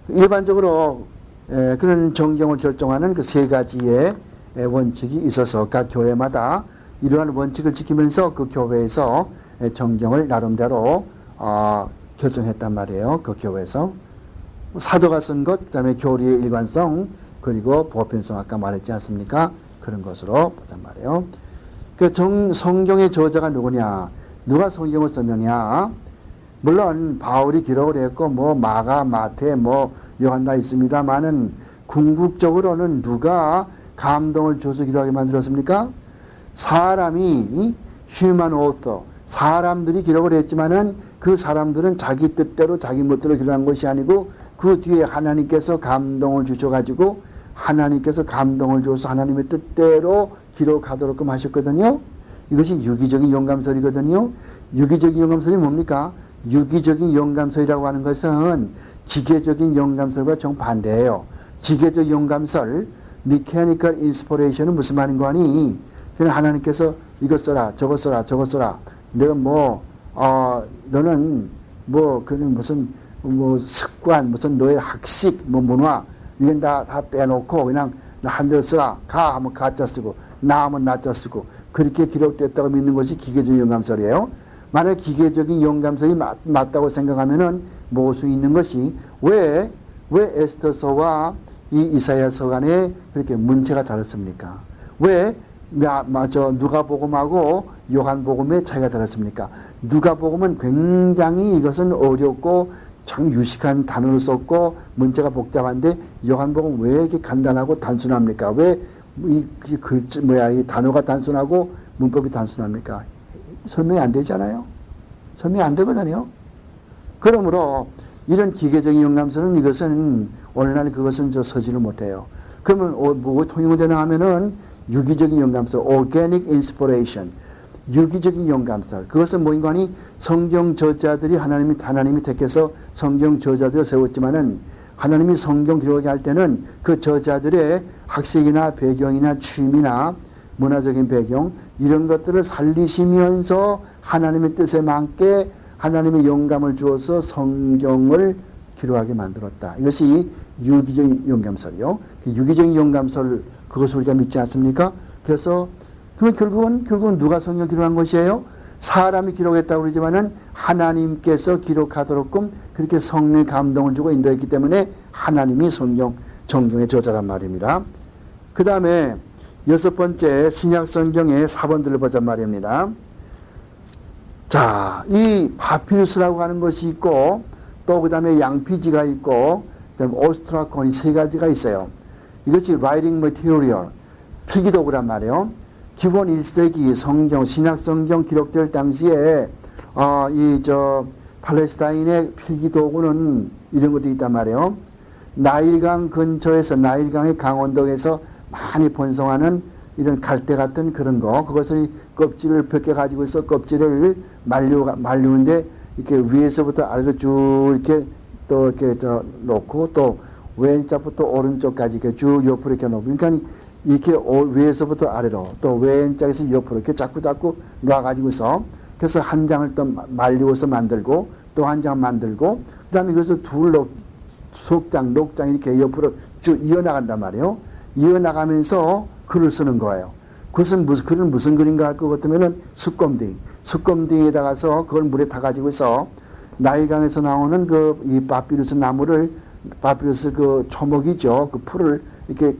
일반적으로 그런 정경을 결정하는 그 세 가지의 원칙이 있어서 각 교회마다 이러한 원칙을 지키면서 그 교회에서 정경을 나름대로 결정했단 말이에요. 그 교회에서 사도가 쓴 것, 그 다음에 교리의 일관성, 그리고 보편성 아까 말했지 않습니까? 그런 것으로 보단 말이에요. 그 성경의 저자가 누구냐? 누가 성경을 썼느냐? 물론 바울이 기록을 했고 마가, 마태, 요한나 있습니다만은 궁극적으로는 누가 감동을 줘서 기록하게 만들었습니까? 사람이 human author, 사람들이 기록을 했지만은 그 사람들은 자기 뜻대로 자기 멋대로 기록한 것이 아니고 그 뒤에 하나님께서 감동을 주셔가지고 하나님께서 감동을 줘서 하나님의 뜻대로 기록하도록 하셨거든요. 이것이 유기적인 영감설이거든요. 유기적인 영감설이 뭡니까? 유기적인 영감설이라고 하는 것은 기계적인 영감설과 정반대예요. 기계적 영감설, mechanical inspiration은 무슨 말인고 하니, 그냥 하나님께서 이것 써라, 저것 써라, 저것 써라. 내가 너는 그런 무슨, 습관, 무슨 너의 학식, 문화, 이건 다 빼놓고 그냥 한 대로 쓰라. 가 하면 가짜 쓰고, 나 하면 나짜 쓰고, 그렇게 기록됐다고 믿는 것이 기계적 영감설이에요. 만약 기계적인 영감설이 맞다고 생각하면은 모수 있는 것이 왜 에스더서와 이 이사야서 간에 그렇게 문체가 다릅습니까? 왜 누가복음하고 요한복음의 차이가 다릅습니까? 누가복음은 굉장히 이것은 어렵고 참 유식한 단어를 썼고 문체가 복잡한데 요한복음 왜 이렇게 간단하고 단순합니까? 왜 이 단어가 단순하고 문법이 단순합니까? 설명이 안 되잖아요. 설명이 안 되거든요. 그러므로 이런 기계적인 영감설은 이것은 오늘날 그것은 서지를 못해요. 그러면 뭐 통용되나 하면은 유기적인 영감설, organic inspiration, 유기적인 영감설. 그것은 뭐인가 하니 성경 저자들이 하나님이 택해서 성경 저자들을 세웠지만은 하나님이 성경 기록하게 할 때는 그 저자들의 학식이나 배경이나 취미나 문화적인 배경 이런 것들을 살리시면서 하나님의 뜻에 맞게 하나님의 영감을 주어서 성경을 기록하게 만들었다. 이것이 유기적인 영감설이요. 유기적인 영감설 그것을 우리가 믿지 않습니까? 그래서 결국은 누가 성경 기록한 것이에요? 사람이 기록했다고 그러지만은 하나님께서 기록하도록끔 그렇게 성령의 감동을 주고 인도했기 때문에 하나님이 정경의 저자란 말입니다. 그 다음에 6번째 신약 성경의 사본들을 보자 말입니다. 자, 이 파피루스라고 하는 것이 있고 또 그 다음에 양피지가 있고 그 다음에 오스트라콘이 세 가지가 있어요. 이것이 writing material, 필기도구란 말이에요. 기본 1세기 성경, 신약 성경 기록될 당시에 팔레스타인의 필기도구는 이런 것도 있단 말이에요. 나일강 근처에서 나일강의 강원도에서 많이 번성하는 이런 갈대 같은 그런 거, 그것을 껍질을 벗겨 가지고 있어 껍질을 말리는데 이렇게 위에서부터 아래로 쭉 이렇게 또 이렇게 놓고 또 왼쪽부터 오른쪽까지 이렇게 쭉 옆으로 이렇게 놓고, 그러니까 이렇게 위에서부터 아래로 또 왼쪽에서 옆으로 이렇게 자꾸 놔가지고서 그래서 한 장을 또 말리고서 만들고 또 한 장 만들고 그 다음에 이것을 속장, 녹장 이렇게 옆으로 쭉 이어나간단 말이에요. 이어나가면서 글을 쓰는 거예요. 글은 무슨 글인가 할 것 같으면은 숯검딩에다가서 그걸 물에 타가지고서 나일강에서 나오는 이 파피루스 나무를 파피루스 초목이죠. 그 풀을 이렇게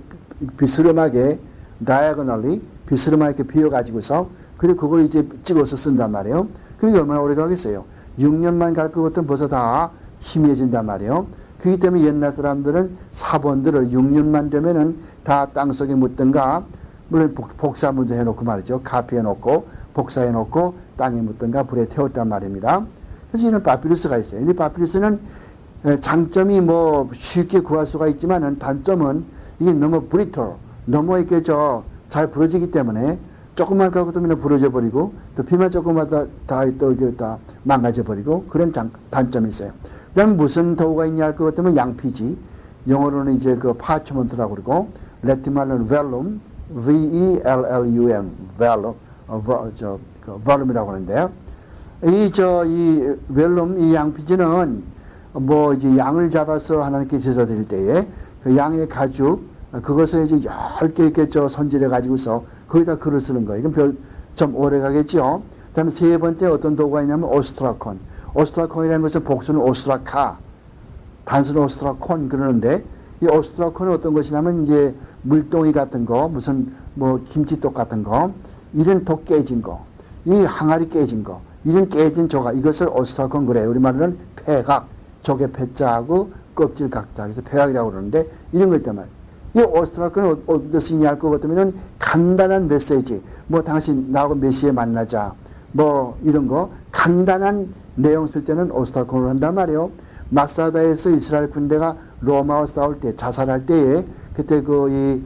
비스름하게 diagonally 비스름하게 비워가지고서 그리고 그걸 이제 찍어서 쓴단 말이에요. 그게 얼마나 오래 가겠어요? 6년만 갈 것 같으면 벌써 다 희미해진단 말이에요. 그렇기 때문에 옛날 사람들은 사본들을 6년만 되면은 다 땅속에 묻든가, 물론 복사 먼저 해놓고 말이죠. 카피해놓고 복사해놓고 땅에 묻든가 불에 태웠단 말입니다. 그래서 이런 파피루스가 있어요. 이 파피루스는 장점이 쉽게 구할 수가 있지만은 단점은 이게 너무 브리털, 너무 이렇게 잘 부러지기 때문에 조금만 갖고 두면 부러져 버리고 또 비만 조금만 다 망가져 버리고 그런 단점이 있어요. 그 다음에 무슨 도구가 있냐 할 것 같으면 양피지, 영어로는 이제 파처먼트라고 그러고 라틴 말로는 벨룸, V-E-L-L-U-M, 벨룸이라고 하는데요. 이 벨룸, 이 양피지는 이제 양을 잡아서 하나님께 제사 드릴 때에 그 양의 가죽, 그것을 이제 얇게 이렇게 손질해 가지고서 거기다 글을 쓰는 거예요. 이건 좀 오래 가겠죠. 그 다음에 세 번째 어떤 도구가 있냐면 오스트라콘. 오스트라콘이라는 것은 복수는 오스트라카, 단수는 오스트라콘 그러는데 이 오스트라콘은 어떤 것이냐면 이제 물동이 같은 거, 무슨 김치독 같은 거, 이런 독 깨진 거, 이 항아리 깨진 거, 이런 깨진 조각, 이것을 오스트라콘 그래요. 우리 말로는 폐각, 조개 폐자하고 껍질 각자, 그래서 폐각이라고 그러는데 이런 거 있단 말이에요. 이 오스트라콘은 어디서 쓰냐 할 것 같으면 간단한 메시지, 당신 나하고 몇 시에 만나자, 이런 거 간단한 내용 쓸 때는 오스트라콘을 한단 말이에요. 마사다에서 이스라엘 군대가 로마와 싸울 때, 자살할 때에 그때 그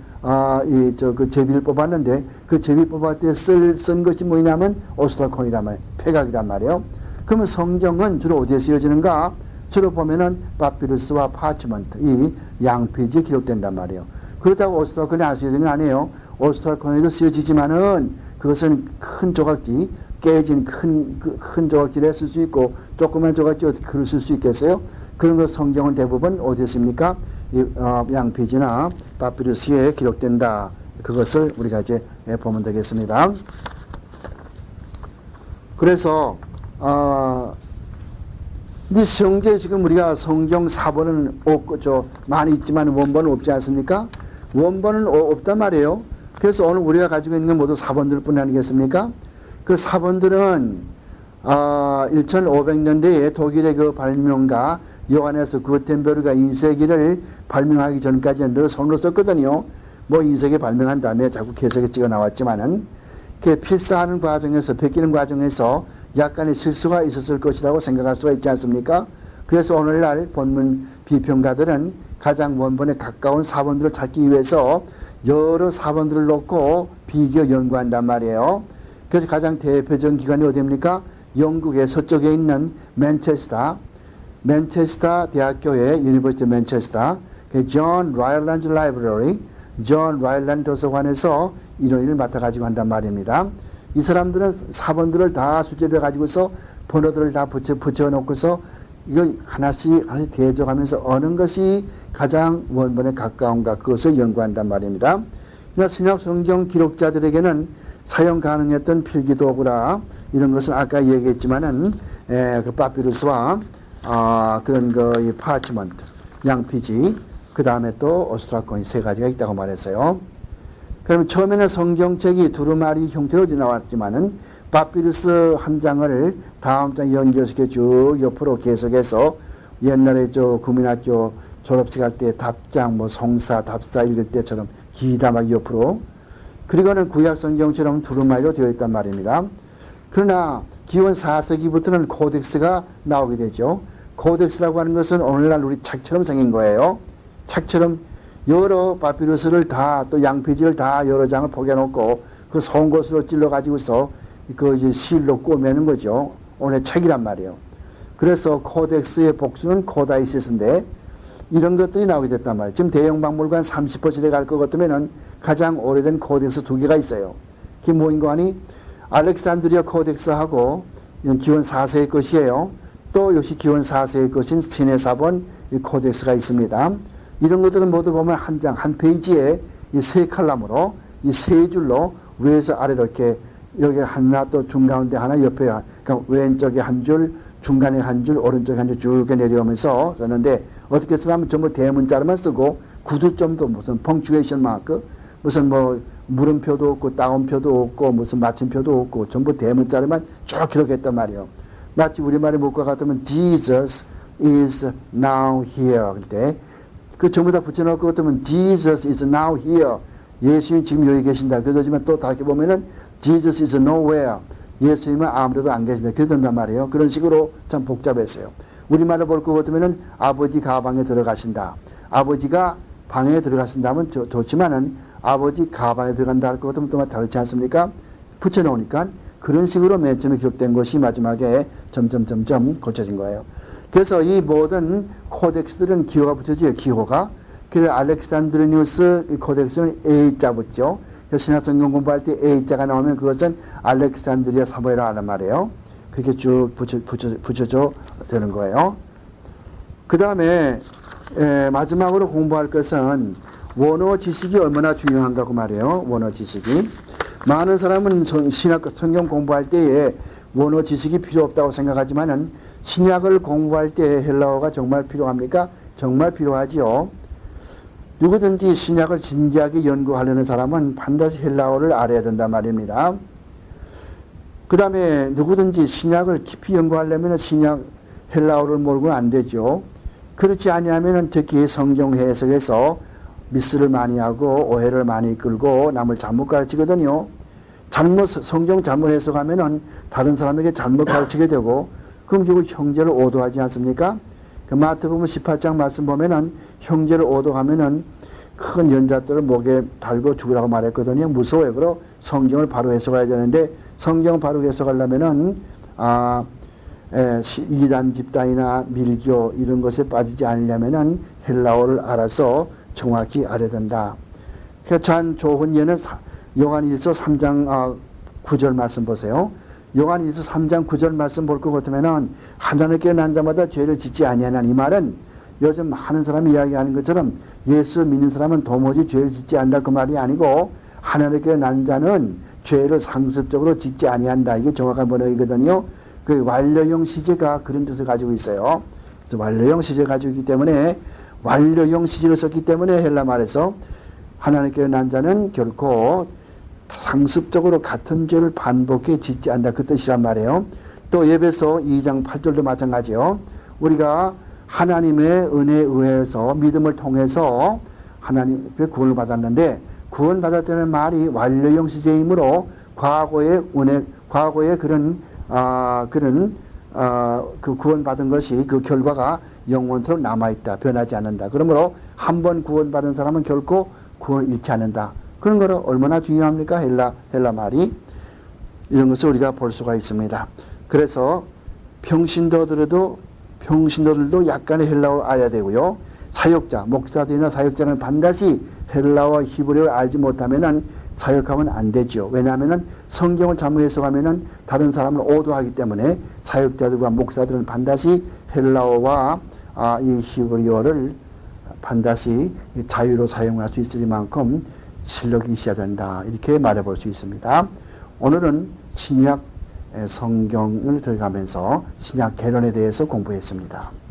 제비를 뽑았는데 그 제비 뽑을 때 쓴 것이 뭐냐면 오스트라콘이란 말이에요. 폐각이란 말이에요. 그러면 성경은 주로 어디에 쓰여지는가? 주로 보면은 파피루스와 파치먼트, 이 양피지에 기록된단 말이에요. 그렇다고 오스트랄콘이 안 쓰여진 건 아니에요. 오스트랄콘에도 쓰여지지만은 그것은 큰 조각지, 깨진 큰 조각지를 쓸 수 있고 조그만 조각지 어떻게 글을 쓸 수 있겠어요? 그런 것 성경은 대부분 어디에 씁니까? 양피지나 파피루스에 기록된다. 그것을 우리가 이제 보면 되겠습니다. 그래서 이 성경에 지금 우리가 성경 사본은 없고 많이 있지만 원본은 없지 않습니까? 원본은 없단 말이에요. 그래서 오늘 우리가 가지고 있는 건 모두 사본들 뿐 아니겠습니까? 그 사본들은 1500년대에 독일의 그 발명가 요하네스 구텐베르가 인쇄기를 발명하기 전까지는 늘 손으로 썼거든요. 뭐 인쇄기 발명한 다음에 자꾸 개석에 찍어 나왔지만은 그 필사하는 과정에서 베끼는 과정에서 약간의 실수가 있었을 것이라고 생각할 수가 있지 않습니까? 그래서 오늘날 본문 비평가들은 가장 원본에 가까운 사본들을 찾기 위해서 여러 사본들을 놓고 비교 연구한단 말이에요. 그래서 가장 대표적인 기관이 어디입니까? 영국의 서쪽에 있는 맨체스터 대학교의 유니버시티 맨체스터 존 라일랜드 라이브러리, 존 라일랜드 도서관에서 이런 일을 맡아가지고 한단 말입니다. 이 사람들은 사본들을 다 수집해 가지고서 번호들을 다 붙여놓고서 이걸 하나씩 대조하면서 어느 것이 가장 원본에 가까운가 그것을 연구한단 말입니다. 그러니까 신약 성경 기록자들에게는 사용 가능했던 필기도구라 이런 것은 아까 얘기했지만은 그 파피루스와 그런 이 파치먼트, 양피지, 그 다음에 또 오스트랄콘이 세 가지가 있다고 말했어요. 그러면 처음에는 성경책이 두루마리 형태로 나왔지만은 파피루스 한 장을 다음 장 연결시켜 쭉 옆으로 계속해서 옛날에 국민학교 졸업식 할 때 답장, 송사, 답사 읽을 때처럼 기다 막 옆으로, 그리고는 구약 성경처럼 두루마리로 되어 있단 말입니다. 그러나 기원 4세기부터는 코덱스가 나오게 되죠. 코덱스라고 하는 것은 오늘날 우리 책처럼 생긴 거예요. 책처럼 여러 파피루스를 다, 또 양피지를 다 여러 장을 포개놓고 그 송곳으로 찔러가지고서 그 이제 실로 꼬매는 거죠. 오늘 책이란 말이에요. 그래서 코덱스의 복수는 코다이시스인데 이런 것들이 나오게 됐단 말이에요. 지금 대형박물관 30호실에 갈 것 같으면은 가장 오래된 코덱스 두 개가 있어요. 그게 뭐인 거 아니? 알렉산드리아 코덱스하고 기원 4세의 것이에요. 또 역시 기원 4세의 것인 시네사본 코덱스가 있습니다. 이런 것들은 모두 보면 한 장, 한 페이지에 이 세 칼럼으로, 이 세 줄로 위에서 아래로 이렇게 여기 하나 또 중가운데 하나 옆에, 그러니까 왼쪽에 한 줄, 중간에 한 줄, 오른쪽에 한 줄 쭉 내려오면서 썼는데 어떻게 쓰냐면 전부 대문자로만 쓰고 구두점도 무슨 펑츄에이션 마크, 무슨 물음표도 없고 따옴표도 없고 무슨 맞춤표도 없고 전부 대문자로만 쭉 기록했단 말이에요. 마치 우리말의 문과 같으면 Jesus is now here 그럴 때 그 전부 다 붙여놓을 것 같으면 Jesus is now here. 예수님 지금 여기 계신다. 그러지만 또 다르게 보면은 Jesus is nowhere. 예수님은 아무래도 안 계신다. 그렇게 된단 말이에요. 그런 식으로 참 복잡했어요. 우리말로 볼 것 같으면은 아버지 가방에 들어가신다. 아버지가 방에 들어가신다면 좋지만은 아버지 가방에 들어간다 할 것 같으면 또 다르지 않습니까? 붙여놓으니까 그런 식으로 맨 처음에 기록된 것이 마지막에 점점 고쳐진 거예요. 그래서 이 모든 코덱스들은 기호가 붙여져요. 기호가. 그래서 알렉산드리누스 코덱스는 A자 붙죠. 신약성경 공부할 때 A자가 나오면 그것은 알렉산드리아 사보이라 하는 말이에요. 그렇게 쭉 붙여져 되는 거예요. 그 다음에 마지막으로 공부할 것은 원어 지식이 얼마나 중요한가고 말이에요. 원어 지식이. 많은 사람은 신약 성경 공부할 때에 원어 지식이 필요 없다고 생각하지만은 신약을 공부할 때 헬라어가 정말 필요합니까? 정말 필요하지요. 누구든지 신약을 진지하게 연구하려는 사람은 반드시 헬라어를 알아야 된단 말입니다. 그 다음에 누구든지 신약을 깊이 연구하려면 신약 헬라어를 모르고는 안 되죠. 그렇지 아니하면 특히 성경 해석에서 미스를 많이 하고 오해를 많이 끌고 남을 잘못 가르치거든요. 성경 잘못 해석하면은 다른 사람에게 잘못 가르치게 되고 그럼 결국 형제를 오도하지 않습니까? 그 마태복음 18장 말씀 보면은 형제를 오도하면은 큰 연잣돌을 목에 달고 죽으라고 말했거든요. 무서워요. 그럼 성경을 바로 해석해야 되는데 성경 바로 해석하려면은 이단 집단이나 밀교 이런 것에 빠지지 않으려면은 헬라어를 알아서 정확히 알아야 된다. 참 좋은 예는 요한일서 3장 9절 말씀 보세요. 요한일서 3장 9절 말씀 볼 것 같으면은 하나님께 난 자마다 죄를 짓지 아니하는 이 말은 요즘 많은 사람이 이야기하는 것처럼 예수 믿는 사람은 도무지 죄를 짓지 않는다 그 말이 아니고 하나님께 난 자는 죄를 상습적으로 짓지 아니한다. 이게 정확한 번역이거든요. 그 완료형 시제가 그런 뜻을 가지고 있어요. 그래서 완료형 시제 가지고 있기 때문에 완료형 시제를 썼기 때문에 헬라 말에서 하나님께 난 자는 결코 상습적으로 같은 죄를 반복해 짓지 않는다. 그 뜻이란 말이에요. 또 에베소 2장 8절도 마찬가지요. 우리가 하나님의 은혜에 의해서 믿음을 통해서 하나님의 구원을 받았는데 구원받았다는 말이 완료형 시제이므로 과거의 은혜, 과거의 그 구원받은 것이 그 결과가 영원토록 남아있다. 변하지 않는다. 그러므로 한 번 구원받은 사람은 결코 구원을 잃지 않는다. 그런 거는 얼마나 중요합니까? 헬라 말이. 이런 것을 우리가 볼 수가 있습니다. 그래서 평신도들도 약간의 헬라어를 알아야 되고요. 사역자, 목사들이나 사역자는 반드시 헬라어와 히브리어를 알지 못하면은 사역하면 안 되죠. 왜냐하면은 성경을 잘못 해석하면은 다른 사람을 오도하기 때문에 사역자들과 목사들은 반드시 헬라어와 이 히브리어를 반드시 자유로 사용할 수 있을 만큼 실력이 있어야 된다. 이렇게 말해볼 수 있습니다. 오늘은 신약 성경을 들어가면서 신약 개론에 대해서 공부했습니다.